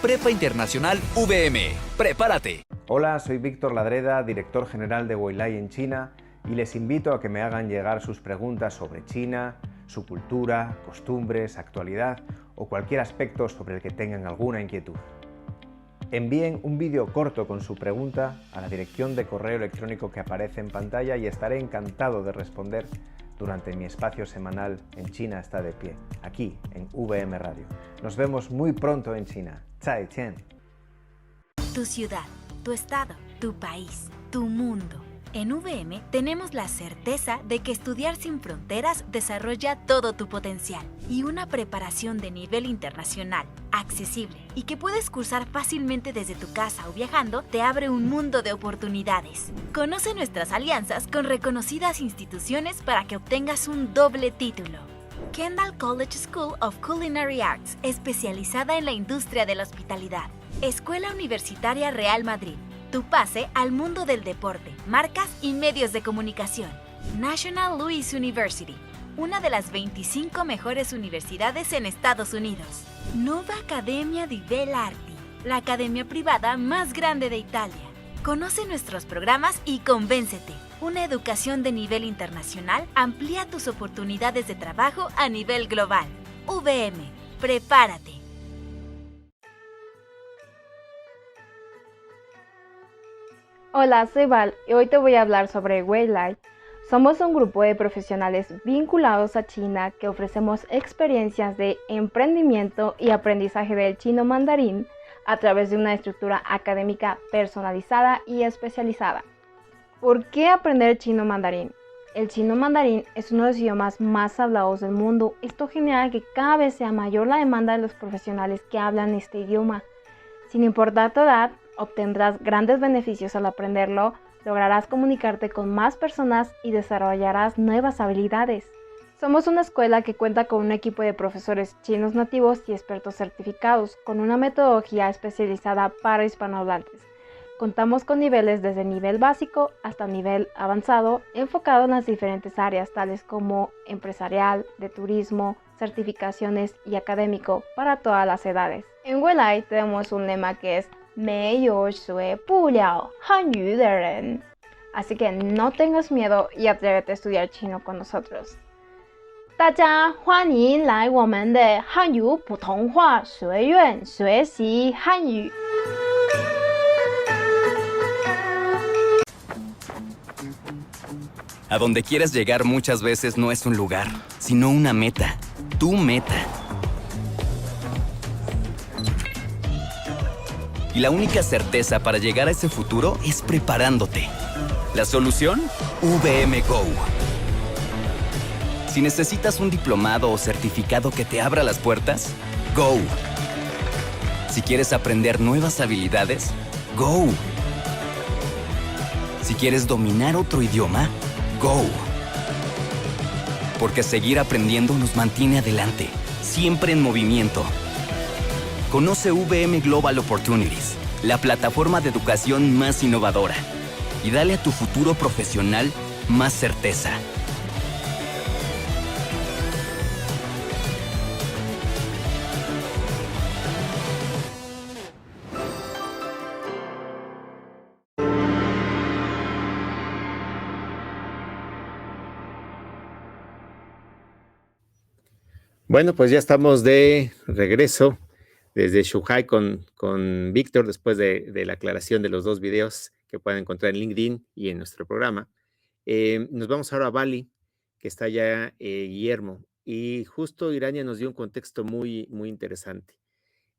Prepa Internacional VM. ¡Prepárate! Hola, soy Víctor Ladreda, director general de Weilai en China, y les invito a que me hagan llegar sus preguntas sobre China, su cultura, costumbres, actualidad o cualquier aspecto sobre el que tengan alguna inquietud. Envíen un vídeo corto con su pregunta a la dirección de correo electrónico que aparece en pantalla y estaré encantado de responder durante mi espacio semanal en China está de pie, aquí en VM Radio. Nos vemos muy pronto en China. 再见. Tu ciudad, tu estado, tu país, tu mundo. En VM tenemos la certeza de que estudiar sin fronteras desarrolla todo tu potencial y una preparación de nivel internacional, accesible y que puedes cursar fácilmente desde tu casa o viajando te abre un mundo de oportunidades. Conoce nuestras alianzas con reconocidas instituciones para que obtengas un doble título. Kendall College School of Culinary Arts, especializada en la industria de la hospitalidad. Escuela Universitaria Real Madrid. Tu pase al mundo del deporte, marcas y medios de comunicación. National Louis University, una de las 25 mejores universidades en Estados Unidos. Nova Academia di Bell'Arti, la academia privada más grande de Italia. Conoce nuestros programas y convéncete. Una educación de nivel internacional amplía tus oportunidades de trabajo a nivel global. VM, prepárate. Hola, soy Val y hoy te voy a hablar sobre Weilai. Somos un grupo de profesionales vinculados a China que ofrecemos experiencias de emprendimiento y aprendizaje del chino mandarín a través de una estructura académica personalizada y especializada. ¿Por qué aprender chino mandarín? El chino mandarín es uno de los idiomas más hablados del mundo. Esto genera que cada vez sea mayor la demanda de los profesionales que hablan este idioma. Sin importar tu edad, obtendrás grandes beneficios al aprenderlo, lograrás comunicarte con más personas y desarrollarás nuevas habilidades. Somos una escuela que cuenta con un equipo de profesores chinos nativos y expertos certificados, con una metodología especializada para hispanohablantes. Contamos con niveles desde nivel básico hasta nivel avanzado, enfocado en las diferentes áreas tales como empresarial, de turismo, certificaciones y académico para todas las edades. En Weilai tenemos un lema que es 没有学不了汉语的人. Así que no tengas miedo y atrévete a estudiar chino con nosotros. 大家欢迎来我们的汉语普通话学院学习汉语。A donde quieres llegar muchas veces no es un lugar, sino una meta. Tu meta. Y la única certeza para llegar a ese futuro es preparándote. ¿La solución? VM Go. Si necesitas un diplomado o certificado que te abra las puertas, Go. Si quieres aprender nuevas habilidades, Go. Si quieres dominar otro idioma, Go. Porque seguir aprendiendo nos mantiene adelante, siempre en movimiento. Conoce VM Global Opportunities, la plataforma de educación más innovadora. Y dale a tu futuro profesional más certeza. Bueno, pues ya estamos de regreso desde Shanghai con Víctor, después de la aclaración de los dos videos que pueden encontrar en LinkedIn y en nuestro programa. Nos vamos ahora a Bali, que está ya Guillermo, y justo Irania nos dio un contexto muy, muy interesante.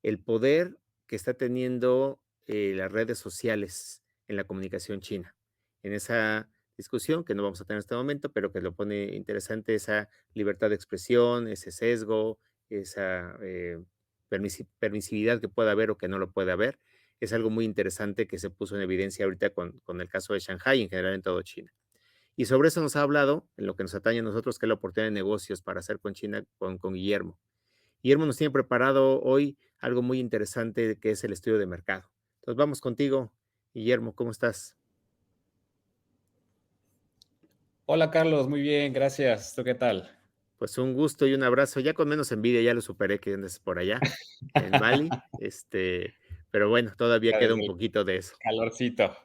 El poder que está teniendo las redes sociales en la comunicación china. En esa discusión que no vamos a tener en este momento, pero que lo pone interesante, esa libertad de expresión, ese sesgo, esa permisividad que pueda haber o que no lo puede haber, es algo muy interesante que se puso en evidencia ahorita con el caso de Shanghai y en general en todo China. Y sobre eso nos ha hablado, en lo que nos atañe a nosotros, que es la oportunidad de negocios para hacer con China, con Guillermo. Guillermo nos tiene preparado hoy algo muy interesante que es el estudio de mercado. Entonces vamos contigo, Guillermo, ¿cómo estás? Hola Carlos, muy bien, gracias. ¿Tú qué tal? Pues un gusto y un abrazo. Ya con menos envidia, ya lo superé que andes por allá, en Bali. Pero pero bueno, todavía queda un El poquito de eso. calorcito.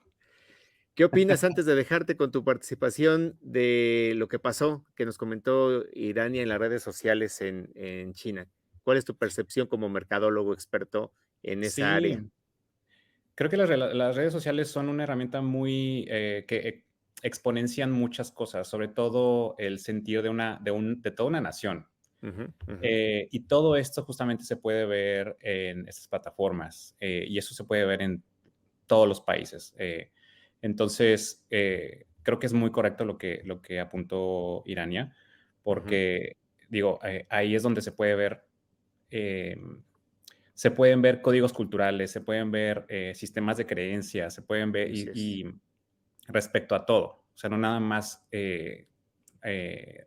¿Qué opinas antes de dejarte con tu participación de lo que pasó, que nos comentó Irania en las redes sociales en China? ¿Cuál es tu percepción como mercadólogo experto en esa Sí, área? creo que las redes sociales son una herramienta muy que exponencian muchas cosas, sobre todo el sentido de toda una nación. Ujú, ujú, Y todo esto justamente se puede ver en estas plataformas y eso se puede ver en todos los países. Entonces, creo que es muy correcto lo que apuntó Irania, ujú. porque digo, ahí es donde eh, se pueden ver códigos culturales, se pueden ver sistemas de creencias, se pueden ver Así es. y respecto a todo, o sea, no nada más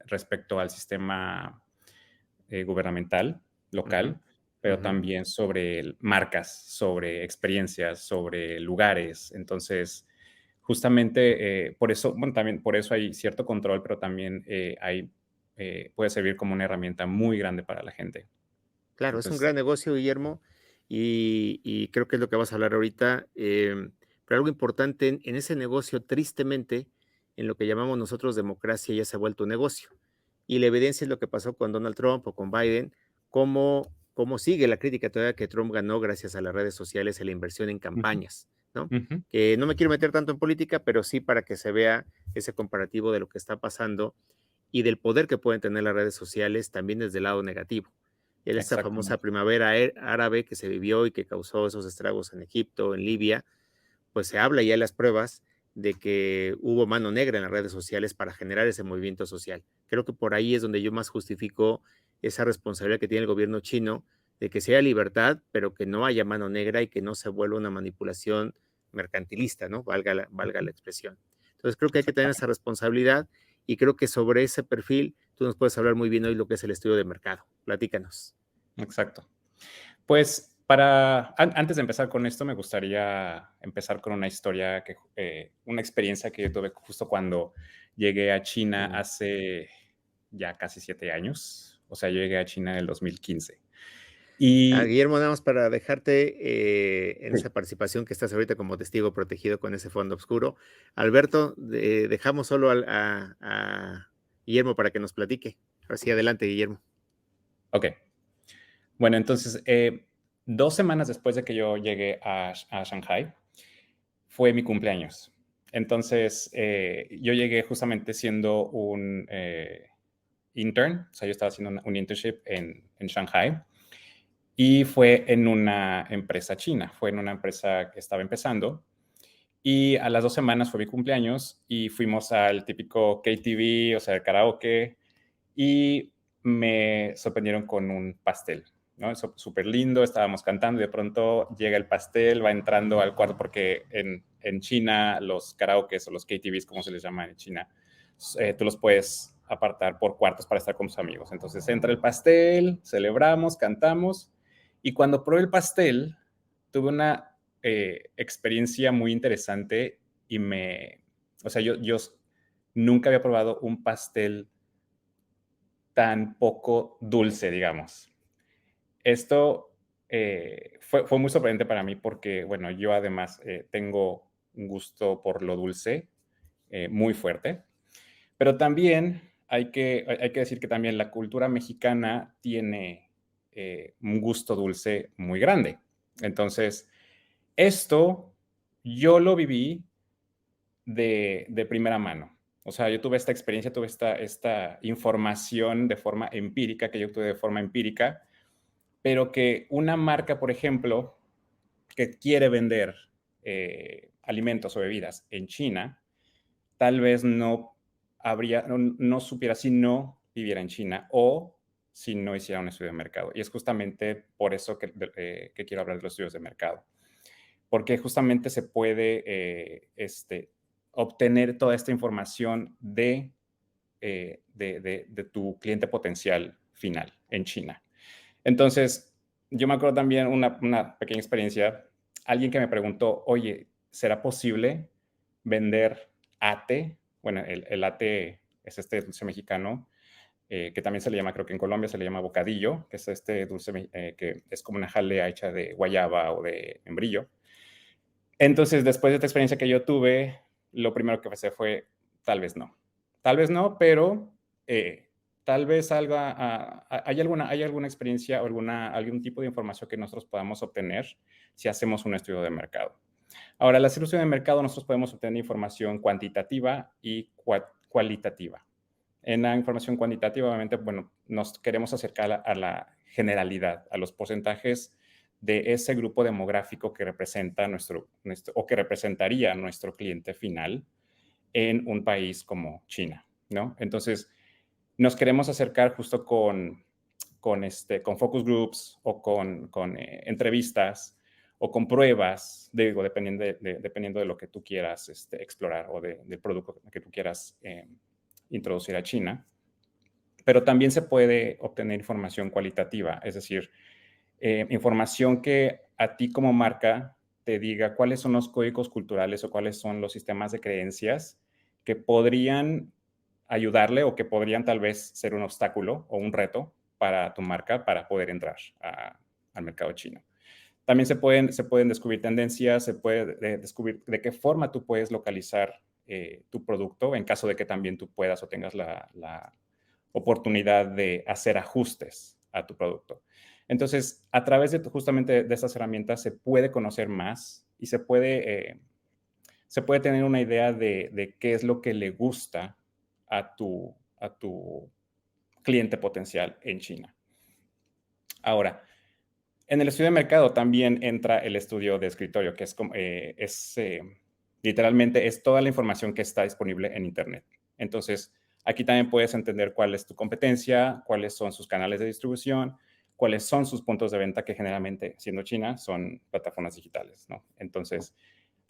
respecto al sistema gubernamental Ujú, local, pero ujú. también sobre marcas, sobre experiencias, sobre lugares. Entonces, justamente por eso, bueno, también por eso hay cierto control, pero también puede servir como una herramienta muy grande para la gente. Claro, es un Entonces, gran negocio, Guillermo, y creo que es lo que vas a hablar ahorita. Pero algo importante en ese negocio, tristemente, en lo que llamamos nosotros democracia, ya se ha vuelto un negocio. Y la evidencia es lo que pasó con Donald Trump o con Biden, cómo sigue la crítica todavía que Trump ganó gracias a las redes sociales y la inversión en ujú, campañas, ¿no? ujú, Que no me quiero meter tanto en política, pero sí para que se vea ese comparativo de lo que está pasando y del poder que pueden tener las redes sociales también desde el lado negativo. Esa famosa exactamente. primavera árabe que se vivió y que causó esos estragos en Egipto, en Libia, pues se habla ya en las pruebas de que hubo mano negra en las redes sociales para generar ese movimiento social. Creo que por ahí es donde yo más justifico esa responsabilidad que tiene el gobierno chino de que sea libertad, pero que no haya mano negra y que no se vuelva una manipulación mercantilista, ¿no? Valga la expresión. Entonces creo que hay que tener esa Exactamente. responsabilidad y creo que sobre ese perfil tú nos puedes hablar muy bien hoy lo que es el estudio de mercado. Platícanos. Exacto. Pues antes de empezar con esto, me gustaría empezar con una historia, una experiencia que yo tuve justo cuando llegué a China Mm. hace ya casi 7 años. O sea, yo llegué a China en el 2015. Y Guillermo, nada más para dejarte en sí, esa participación que estás ahorita como testigo protegido con ese fondo oscuro. Alberto, dejamos solo a Guillermo para que nos platique. Ahora sí, adelante, Guillermo. ok. Bueno, entonces, 2 semanas después de que yo llegué a Shanghai, fue mi cumpleaños. Entonces, yo llegué justamente siendo un intern, o sea, yo estaba haciendo un internship en Shanghai y fue en una empresa china, fue en una empresa que estaba empezando y a las 2 semanas fue mi cumpleaños y fuimos al típico KTV, o sea, el karaoke, y me sorprendieron con un pastel, ¿no? Eso súper lindo, estábamos cantando y de pronto llega el pastel, va entrando al cuarto porque en China los karaokes o los KTVs, como se les llama en China, tú los puedes apartar por cuartos para estar con tus amigos. Entonces entra el pastel, celebramos, cantamos y cuando probé el pastel tuve una experiencia muy interesante y o sea, yo nunca había probado un pastel tan poco dulce, digamos. Esto fue muy sorprendente para mí porque, bueno, yo además tengo un gusto por lo dulce muy fuerte, pero también hay que decir que también la cultura mexicana tiene un gusto dulce muy grande. Entonces, esto yo lo viví de primera mano. O sea, yo tuve esta experiencia, tuve esta información de forma empírica, que yo tuve de forma empírica, pero que una marca, por ejemplo, que quiere vender alimentos o bebidas en China, tal vez no supiera si no viviera en China o si no hiciera un estudio de mercado. Y es justamente por eso que quiero hablar de los estudios de mercado. Porque justamente se puede obtener toda esta información de tu cliente potencial final en China. Entonces, yo me acuerdo también una pequeña experiencia, alguien que me preguntó, oye, ¿será posible vender ate? Bueno, el ate es este dulce mexicano, que también se le llama, creo que en Colombia se le llama bocadillo, que es este dulce que es como una jalea hecha de guayaba o de membrillo. Entonces, después de esta experiencia que yo tuve, lo primero que pensé fue, tal vez no. Tal vez no, pero tal vez hay alguna experiencia o algún tipo de información que nosotros podamos obtener si hacemos un estudio de mercado. Ahora, al hacer un estudio de mercado, nosotros podemos obtener información cuantitativa y cualitativa. En la información cuantitativa, obviamente, bueno, nos queremos acercar a la generalidad, a los porcentajes de ese grupo demográfico que representa o que representaría a nuestro cliente final en un país como China, ¿no? Entonces, nos queremos acercar justo con focus groups o con entrevistas o con pruebas, dependiendo de lo que tú quieras explorar o del producto que tú quieras introducir a China. Pero también se puede obtener información cualitativa, es decir, información que a ti como marca te diga cuáles son los códigos culturales o cuáles son los sistemas de creencias que podrían ayudarle o que podrían tal vez ser un obstáculo o un reto para tu marca para poder entrar al mercado chino. También se pueden descubrir tendencias, se puede descubrir de qué forma tú puedes localizar tu producto en caso de que también tú puedas o tengas la oportunidad de hacer ajustes a tu producto. Entonces, a través justamente de estas herramientas se puede conocer más y se puede tener una idea de qué es lo que le gusta a tu cliente potencial en China. Ahora, en el estudio de mercado también entra el estudio de escritorio, que literalmente es toda la información que está disponible en Internet. Entonces, aquí también puedes entender cuál es tu competencia, cuáles son sus canales de distribución, cuáles son sus puntos de venta, que generalmente, siendo China, son plataformas digitales, ¿no? Entonces,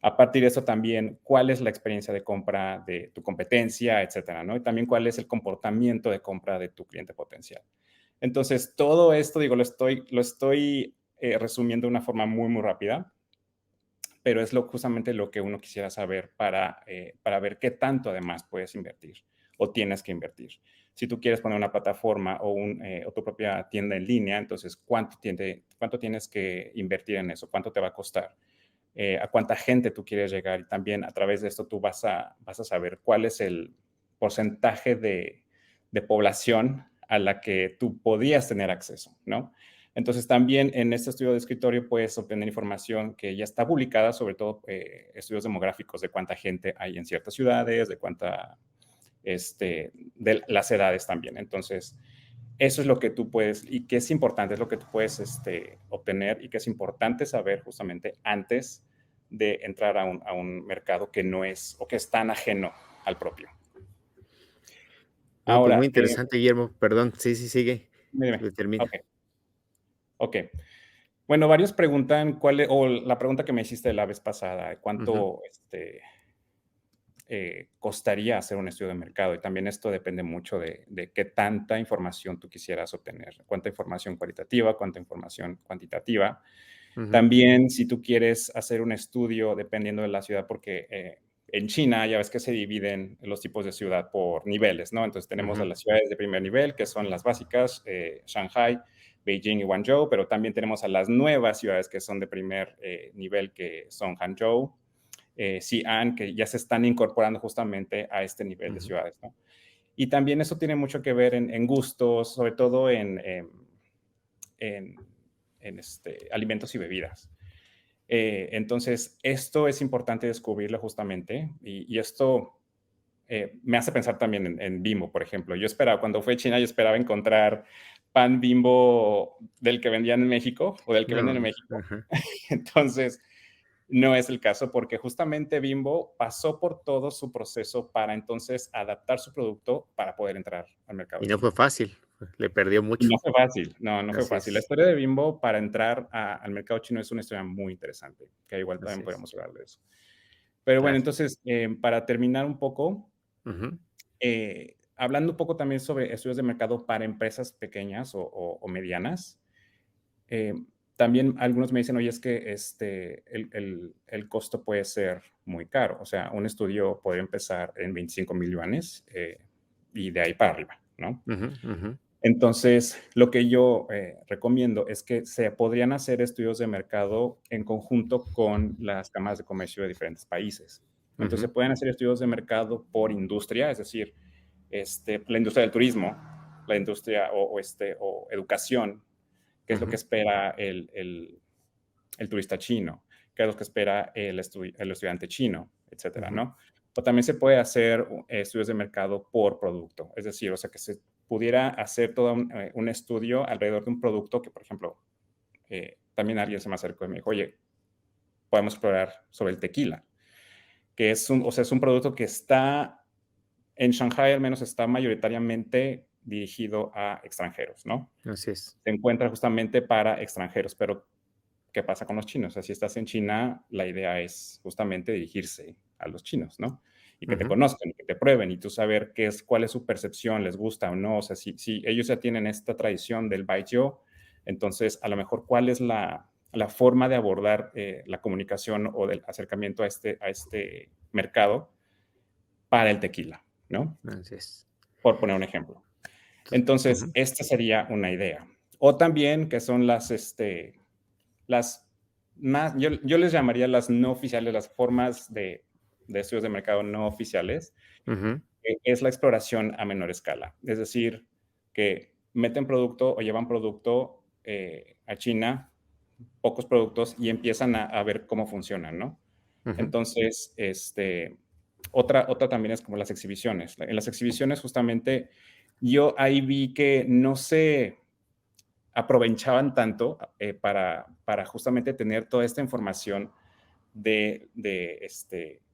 a partir de eso también, cuál es la experiencia de compra de tu competencia, etcétera, ¿no? Y también cuál es el comportamiento de compra de tu cliente potencial. Entonces, todo esto, digo, lo estoy resumiendo de una forma muy, muy rápida, pero es justamente lo que uno quisiera saber para ver qué tanto además puedes invertir o tienes que invertir. Si tú quieres poner una plataforma o tu propia tienda en línea, entonces, ¿cuánto tienes que invertir en eso? ¿Cuánto te va a costar? A cuánta gente tú quieres llegar, y también a través de esto tú vas a saber cuál es el porcentaje de población a la que tú podías tener acceso, ¿no? Entonces, también en este estudio de escritorio puedes obtener información que ya está publicada, sobre todo estudios demográficos de cuánta gente hay en ciertas ciudades, de las edades también. Entonces, eso es lo que tú puedes, y que es importante, es lo que tú puedes obtener y que es importante saber justamente antes de entrar a un mercado que no es o que es tan ajeno al propio. No, pues Ahora, muy interesante, Guillermo. Perdón, sí, sigue. dime. Termina. Ok. Bueno, varios preguntan o la pregunta que me hiciste la vez pasada, ¿cuánto costaría hacer un estudio de mercado? Y también esto depende mucho de qué tanta información tú quisieras obtener, cuánta información cualitativa, cuánta información cuantitativa. También si tú quieres hacer un estudio dependiendo de la ciudad, porque en China ya ves que se dividen los tipos de ciudad por niveles, ¿no? Entonces tenemos a las ciudades de primer nivel, que son las básicas, Shanghai, Beijing y Guangzhou, pero también tenemos a las nuevas ciudades que son de primer nivel, que son Hangzhou, Xi'an, que ya se están incorporando justamente a este nivel de ciudades, ¿no? Y también eso tiene mucho que ver en gustos, sobre todo en alimentos y bebidas. Entonces, esto es importante descubrirlo justamente, y esto me hace pensar también en Bimbo, por ejemplo. Cuando fui a China, yo esperaba encontrar pan Bimbo del que vendían en México o del que venden en México. Entonces, no es el caso, porque justamente Bimbo pasó por todo su proceso para entonces adaptar su producto para poder entrar al mercado. Y no fue fácil, le perdió mucho. No fue fácil, no fue fácil. La historia de Bimbo para entrar al mercado chino es una historia muy interesante, que igual también podemos hablar de eso. Pero bueno, entonces, para terminar un poco, hablando un poco también sobre estudios de mercado para empresas pequeñas o medianas, también algunos me dicen, oye, es que el costo puede ser muy caro. O sea, un estudio puede empezar en 25,000 yuanes y de ahí para arriba, ¿no? Ujú, ujú. Entonces, lo que yo recomiendo es que se podrían hacer estudios de mercado en conjunto con las cámaras de comercio de diferentes países. Entonces, se Ujú. pueden hacer estudios de mercado por industria, es decir, la industria del turismo, la industria o educación, qué es lo que Ujú. espera el turista chino, qué es lo que espera el estudiante chino, etcétera, Ujú. ¿no? O también se puede hacer estudios de mercado por producto, es decir, o sea, que se pudiera hacer todo un estudio alrededor de un producto que, por ejemplo, también alguien se me acercó y me dijo, oye, podemos explorar sobre el tequila, que es un producto que está, en Shanghai al menos está mayoritariamente dirigido a extranjeros, ¿no? Así es. Se encuentra justamente para extranjeros, pero ¿qué pasa con los chinos? O sea, si estás en China, la idea es justamente dirigirse a los chinos, ¿no? Y que te Ujú. conozcan, y que te prueben, y tú saber cuál es su percepción, les gusta o no. O sea, si ellos ya tienen esta tradición del baijiu, entonces a lo mejor cuál es la forma de abordar la comunicación o del acercamiento a este mercado para el tequila, ¿no? Así es. Por poner un ejemplo. Entonces, Ujú. esta sería una idea. O también que son las más, yo les llamaría las no oficiales, las formas de estudios de mercado no oficiales, Ujú. es la exploración a menor escala. Es decir, que meten producto o llevan producto a China, pocos productos, y empiezan a ver cómo funcionan, ¿no? Ujú. Entonces, otra también es como las exhibiciones. En las exhibiciones, justamente, yo ahí vi que no se aprovechaban tanto para justamente tener toda esta información de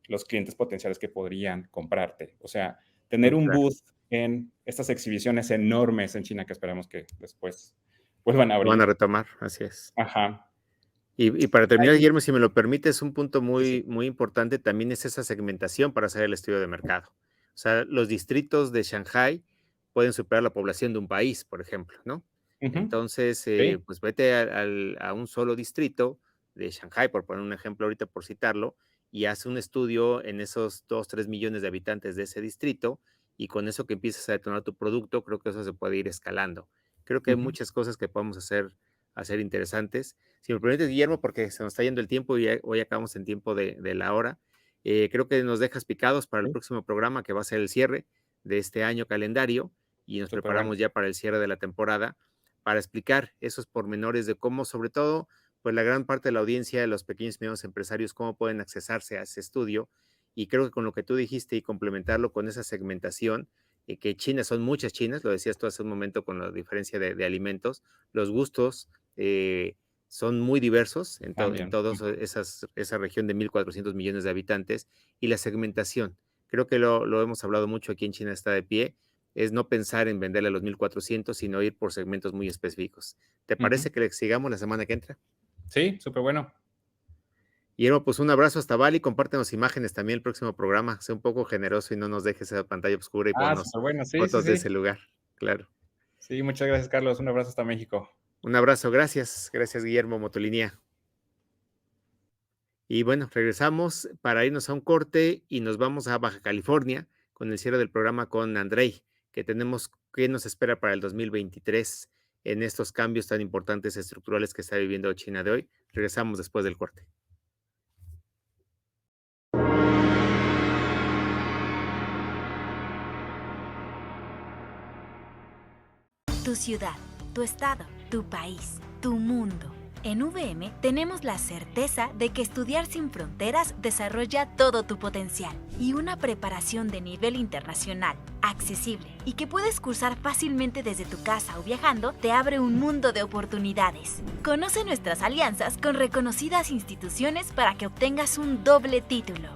los clientes potenciales que podrían comprarte. O sea, tener un Claro. booth en estas exhibiciones enormes en China que esperamos que después vuelvan a Lo van a abrir. retomar, así es. Ajá. Y para terminar, Ahí, Guillermo, si me lo permites, un punto sí, sí. muy, muy importante también es esa segmentación para hacer el estudio de mercado. O sea, los distritos de Shanghai pueden superar la población de un país, por ejemplo, ¿no? Ujú. Entonces, Sí. pues vete a un solo distrito de Shanghai, por poner un ejemplo ahorita, por citarlo, y haz un estudio en esos 2, 3 millones de habitantes de ese distrito, y con eso que empieces a detonar tu producto, creo que eso se puede ir escalando. Creo que hay Ujú. muchas cosas que podemos hacer interesantes. Si me permites, Guillermo, porque se nos está yendo el tiempo y hoy acabamos en tiempo de la hora, creo que nos dejas picados para el Sí. próximo programa que va a ser el cierre de este año calendario y nos Súper bueno. preparamos ya para el cierre de la temporada para explicar esos pormenores de cómo, sobre todo, pues la gran parte de la audiencia de los pequeños y medianos empresarios, cómo pueden accesarse a ese estudio. Y creo que con lo que tú dijiste y complementarlo con esa segmentación, que China son muchas chinas, lo decías tú hace un momento con la diferencia de alimentos, los gustos, son muy diversos en También. toda Ujú. esa región de 1.400 millones de habitantes y la segmentación. Creo que lo hemos hablado mucho aquí en China está de pie, es no pensar en venderle a los 1.400, sino ir por segmentos muy específicos. ¿Te Ujú. parece que le sigamos la semana que entra? Sí, súper bueno. Guillermo, pues un abrazo hasta Bali, compártenos imágenes también el próximo programa, sé un poco generoso y no nos dejes esa pantalla oscura y Ah, ponnos súper bueno. Sí, sí, fotos de ese sí. lugar, claro. Sí, muchas gracias, Carlos. Un abrazo hasta México. Un abrazo, gracias Guillermo Motolinía. Y bueno, regresamos para irnos a un corte y nos vamos a Baja California con el cierre del programa con Andrei, que tenemos qué nos espera para el 2023 en estos cambios tan importantes estructurales que está viviendo China de hoy. Regresamos después del corte. Tu ciudad, tu estado, tu país, tu mundo. En VM tenemos la certeza de que estudiar sin fronteras desarrolla todo tu potencial y una preparación de nivel internacional, accesible y que puedes cursar fácilmente desde tu casa o viajando te abre un mundo de oportunidades. Conoce nuestras alianzas con reconocidas instituciones para que obtengas un doble título.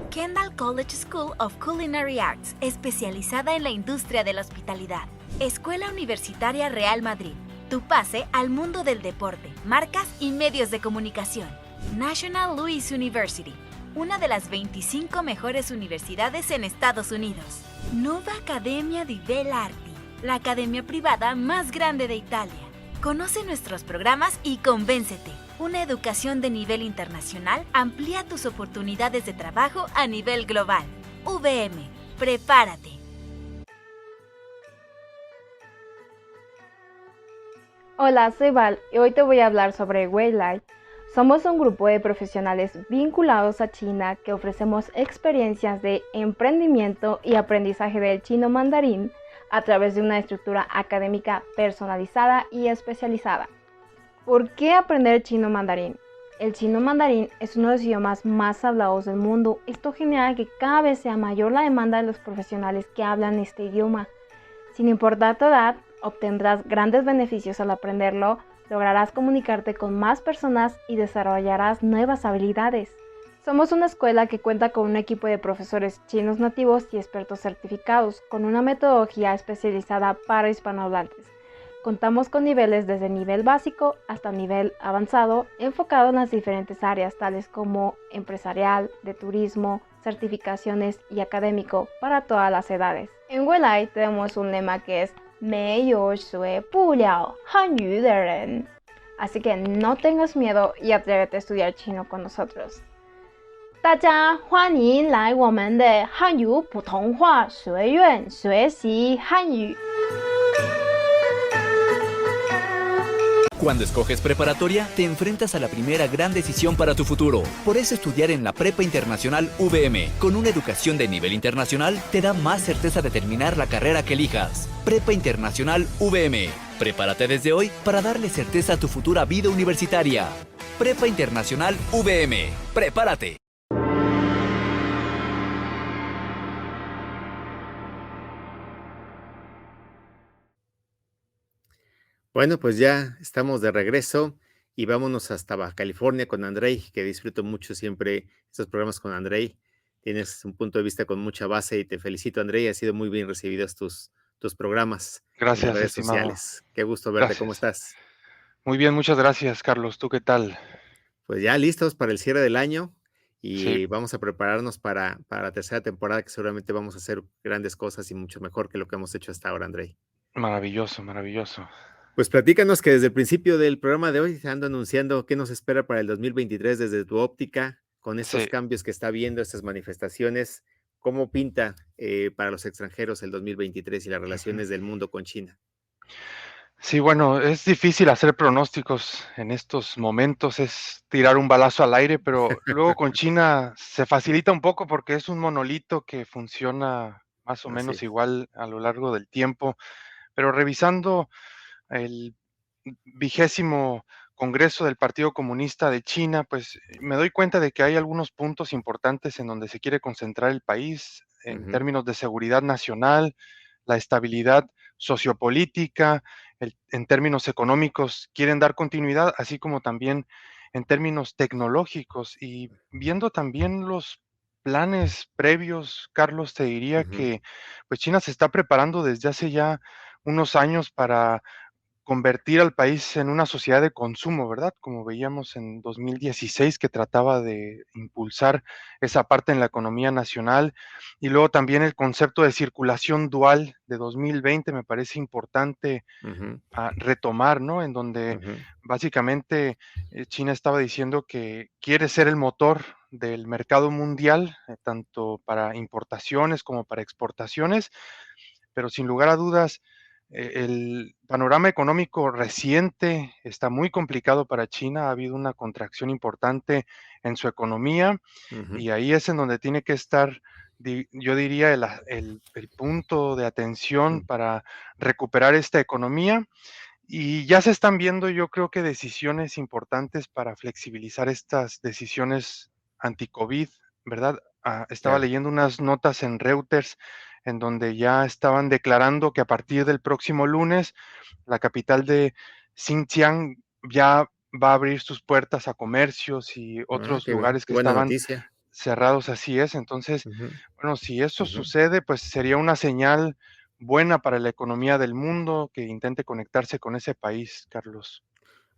Kendall College School of Culinary Arts, especializada en la industria de la hospitalidad. Escuela Universitaria Real Madrid. Tu pase al mundo del deporte, marcas y medios de comunicación. National Louis University, una de las 25 mejores universidades en Estados Unidos. Nova Academia di Bell'Arti, la academia privada más grande de Italia. Conoce nuestros programas y convéncete. Una educación de nivel internacional amplía tus oportunidades de trabajo a nivel global. VM, prepárate. Hola, soy Val y hoy te voy a hablar sobre Weilai. Somos un grupo de profesionales vinculados a China que ofrecemos experiencias de emprendimiento y aprendizaje del chino mandarín a través de una estructura académica personalizada y especializada. ¿Por qué aprender chino mandarín? El chino mandarín es uno de los idiomas más hablados del mundo. Esto genera que cada vez sea mayor la demanda de los profesionales que hablan este idioma. Sin importar tu edad, obtendrás grandes beneficios al aprenderlo, lograrás comunicarte con más personas y desarrollarás nuevas habilidades. Somos una escuela que cuenta con un equipo de profesores chinos nativos y expertos certificados, con una metodología especializada para hispanohablantes. Contamos con niveles desde nivel básico hasta nivel avanzado, enfocado en las diferentes áreas tales como empresarial, de turismo, certificaciones y académico para todas las edades. En Weilai tenemos un lema que es 没有学不了汉语的人. Así que no tengas miedo y atrévete a estudiar chino con nosotros. 大家欢迎来我们的汉语普通话学院学习汉语。 Cuando escoges preparatoria, te enfrentas a la primera gran decisión para tu futuro. Por eso estudiar en la Prepa Internacional VM, con una educación de nivel internacional, te da más certeza de terminar la carrera que elijas. Prepa Internacional VM. Prepárate desde hoy para darle certeza a tu futura vida universitaria. Prepa Internacional VM. ¡Prepárate! Bueno, pues ya estamos de regreso y vámonos hasta Baja California con Andrei, que disfruto mucho siempre estos programas con Andrei. Tienes un punto de vista con mucha base y te felicito, Andrei. Ha sido muy bien recibidos tus programas en las Gracias, redes estimado. sociales. Qué gusto verte. ¿Cómo Gracias. estás? Muy bien, muchas gracias, Carlos. ¿Tú qué tal? Pues ya listos para el cierre del año Sí, y vamos a prepararnos para la tercera temporada, que seguramente vamos a hacer grandes cosas y mucho mejor que lo que hemos hecho hasta ahora, Andrei. maravilloso, maravilloso. Pues platícanos que desde el principio del programa de hoy ando anunciando qué nos espera para el 2023 desde tu óptica, con estos Sí, cambios que está viendo, estas manifestaciones, ¿cómo pinta para los extranjeros el 2023 y las ujú. relaciones del mundo con China? Sí, bueno, es difícil hacer pronósticos en estos momentos, es tirar un balazo al aire, pero luego con China se facilita un poco porque es un monolito que funciona más o Así menos es. igual a lo largo del tiempo, pero revisando el 20º Congreso del Partido Comunista de China, pues me doy cuenta de que hay algunos puntos importantes en donde se quiere concentrar el país en Ujú, términos de seguridad nacional, la estabilidad sociopolítica, en términos económicos quieren dar continuidad, así como también en términos tecnológicos. Y viendo también los planes previos, Carlos, te diría ujú, que pues China se está preparando desde hace ya unos años para convertir al país en una sociedad de consumo, ¿verdad? Como veíamos en 2016, que trataba de impulsar esa parte en la economía nacional. Y luego también el concepto de circulación dual de 2020 me parece importante ujú, retomar, ¿no? En donde ujú, básicamente China estaba diciendo que quiere ser el motor del mercado mundial, tanto para importaciones como para exportaciones, pero sin lugar a dudas, el panorama económico reciente está muy complicado para China. Ha habido una contracción importante en su economía ujú, y ahí es en donde tiene que estar, yo diría, el punto de atención mm, para recuperar esta economía. Y ya se están viendo, yo creo que decisiones importantes para flexibilizar estas decisiones anti-COVID, ¿verdad? Estaba claro. leyendo unas notas en Reuters en donde ya estaban declarando que a partir del próximo lunes la capital de Xinjiang ya va a abrir sus puertas a comercios y Ah, otros qué bien, lugares qué que buena estaban noticia. cerrados, así es. Entonces, Ujú, bueno, si eso ujú. sucede, pues sería una señal buena para la economía del mundo que intente conectarse con ese país, Carlos.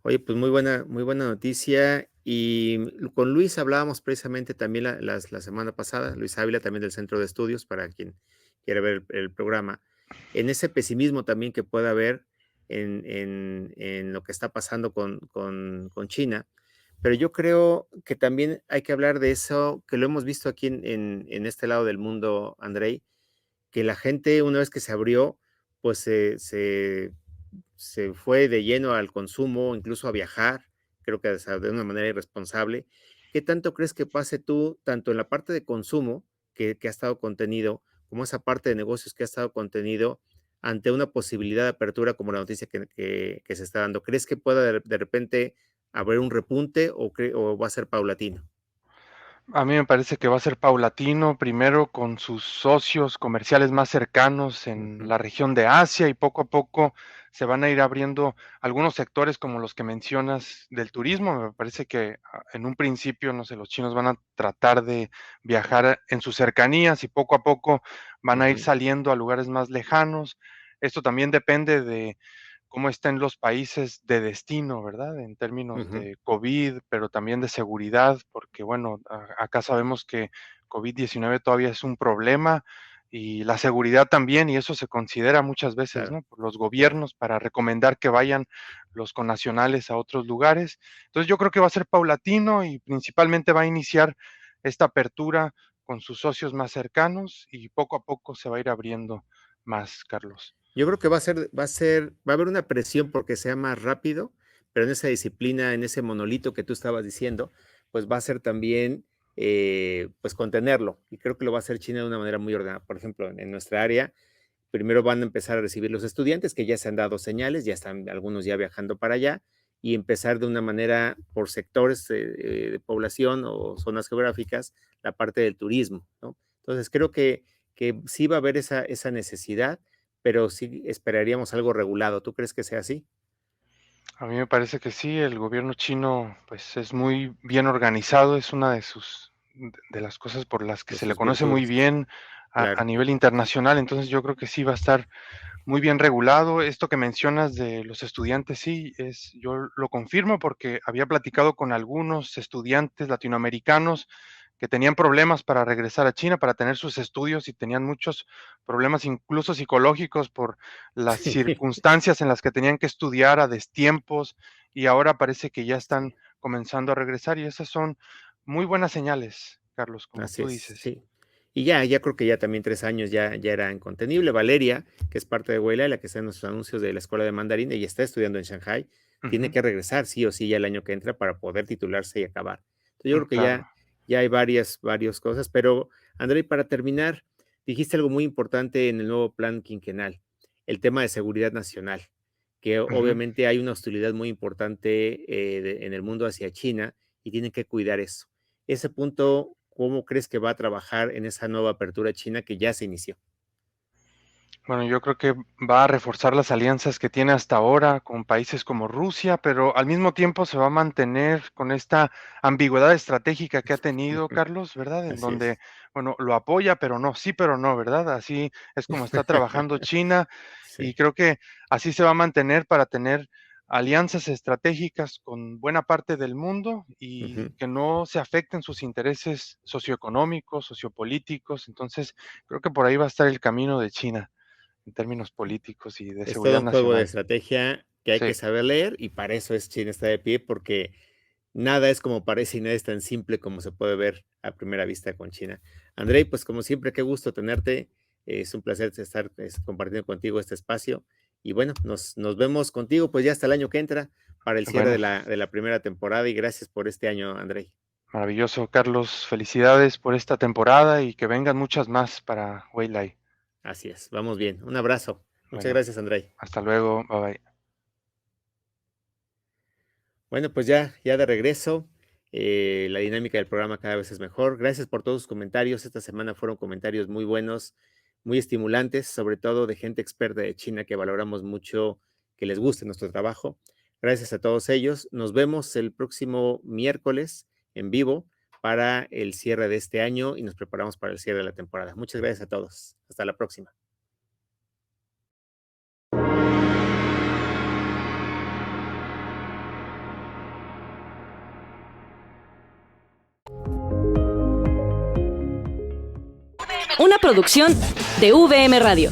Oye, pues muy buena noticia. Y con Luis hablábamos precisamente también la semana pasada, Luis Ávila, también del Centro de Estudios, para quien quiera ver el programa, en ese pesimismo también que pueda haber en lo que está pasando con China. Pero yo creo que también hay que hablar de eso, que lo hemos visto aquí en este lado del mundo, Andrei, que la gente, una vez que se abrió, pues se fue de lleno al consumo, incluso a viajar, creo que de una manera irresponsable. ¿Qué tanto crees que pase tú, tanto en la parte de consumo que ha estado contenido, como esa parte de negocios que ha estado contenido ante una posibilidad de apertura como la noticia que se está dando? ¿Crees que pueda de repente haber un repunte o va a ser paulatino? A mí me parece que va a ser paulatino, primero con sus socios comerciales más cercanos en Ujú, la región de Asia y poco a poco se van a ir abriendo algunos sectores como los que mencionas del turismo. Me parece que en un principio, no sé, los chinos van a tratar de viajar en sus cercanías y poco a poco van a ir ujú, saliendo a lugares más lejanos. Esto también depende de cómo estén los países de destino, ¿verdad? En términos ujú. de COVID, pero también de seguridad, porque bueno, acá sabemos que COVID-19 todavía es un problema y la seguridad también, y eso se considera muchas veces, Claro, ¿no? Por los claro. gobiernos para recomendar que vayan los connacionales a otros lugares. Entonces yo creo que va a ser paulatino y principalmente va a iniciar esta apertura con sus socios más cercanos y poco a poco se va a ir abriendo más, Carlos. Yo creo que va a haber una presión porque sea más rápido, pero en esa disciplina, en ese monolito que tú estabas diciendo, pues va a ser también, pues contenerlo. Y creo que lo va a hacer China de una manera muy ordenada. Por ejemplo, en nuestra área, primero van a empezar a recibir los estudiantes que ya se han dado señales, ya están algunos ya viajando para allá, y empezar de una manera por sectores de población o zonas geográficas, la parte del turismo, ¿no? Entonces creo que sí va a haber esa necesidad, pero sí esperaríamos algo regulado. ¿Tú crees que sea así? A mí me parece que sí, el gobierno chino pues es muy bien organizado, es una de las cosas por las que De se le sus conoce muy virtudes. bien a Claro. nivel internacional, entonces yo creo que sí va a estar muy bien regulado. Esto que mencionas de los estudiantes, sí, yo lo confirmo porque había platicado con algunos estudiantes latinoamericanos que tenían problemas para regresar a China, para tener sus estudios y tenían muchos problemas incluso psicológicos por las Sí, circunstancias en las que tenían que estudiar a destiempos y ahora parece que ya están sí, comenzando a regresar y esas son muy buenas señales, Carlos, como así tú es, dices. sí. Y ya creo que ya también 3 años ya era incontenible. Valeria, que es parte de Huela, la que está en los anuncios de la escuela de mandarín, ella está estudiando en Shanghai, tiene Ujú, que regresar sí o sí ya el año que entra para poder titularse y acabar. Entonces, yo creo que claro. ya hay varias cosas, pero André, para terminar, dijiste algo muy importante en el nuevo plan quinquenal, el tema de seguridad nacional, que Ujú. obviamente hay una hostilidad muy importante, en el mundo hacia China y tienen que cuidar eso. Ese punto, ¿cómo crees que va a trabajar en esa nueva apertura china que ya se inició? Bueno, yo creo que va a reforzar las alianzas que tiene hasta ahora con países como Rusia, pero al mismo tiempo se va a mantener con esta ambigüedad estratégica que ha tenido Carlos, ¿verdad? En Así donde, es. bueno, lo apoya, pero no, sí, pero no, ¿verdad? Así es como está trabajando China y Sí. creo que así se va a mantener para tener alianzas estratégicas con buena parte del mundo y Ujú. que no se afecten sus intereses socioeconómicos, sociopolíticos. Entonces, creo que por ahí va a estar el camino de China en términos políticos y de Es todo seguridad un juego de nacional. estrategia que hay Sí, que saber leer y para eso es China está de pie, porque nada es como parece y nada es tan simple como se puede ver a primera vista con China. Andrei, pues como siempre, qué gusto tenerte. Es un placer estar compartiendo contigo este espacio. Y bueno, nos vemos contigo pues ya hasta el año que entra para el cierre bueno, de la primera temporada y gracias por este año, Andrei. maravilloso, Carlos. Felicidades por esta temporada y que vengan muchas más para Waylay. Así es, vamos bien. Un abrazo. Muchas Bueno, gracias, Andrei. hasta luego. Bye bye. Bueno, pues ya de regreso. La dinámica del programa cada vez es mejor. Gracias por todos sus comentarios. Esta semana fueron comentarios muy buenos, muy estimulantes, sobre todo de gente experta de China que valoramos mucho que les guste nuestro trabajo. Gracias a todos ellos. Nos vemos el próximo miércoles en vivo para el cierre de este año y nos preparamos para el cierre de la temporada. Muchas gracias a todos. Hasta la próxima. Una producción de VM Radio.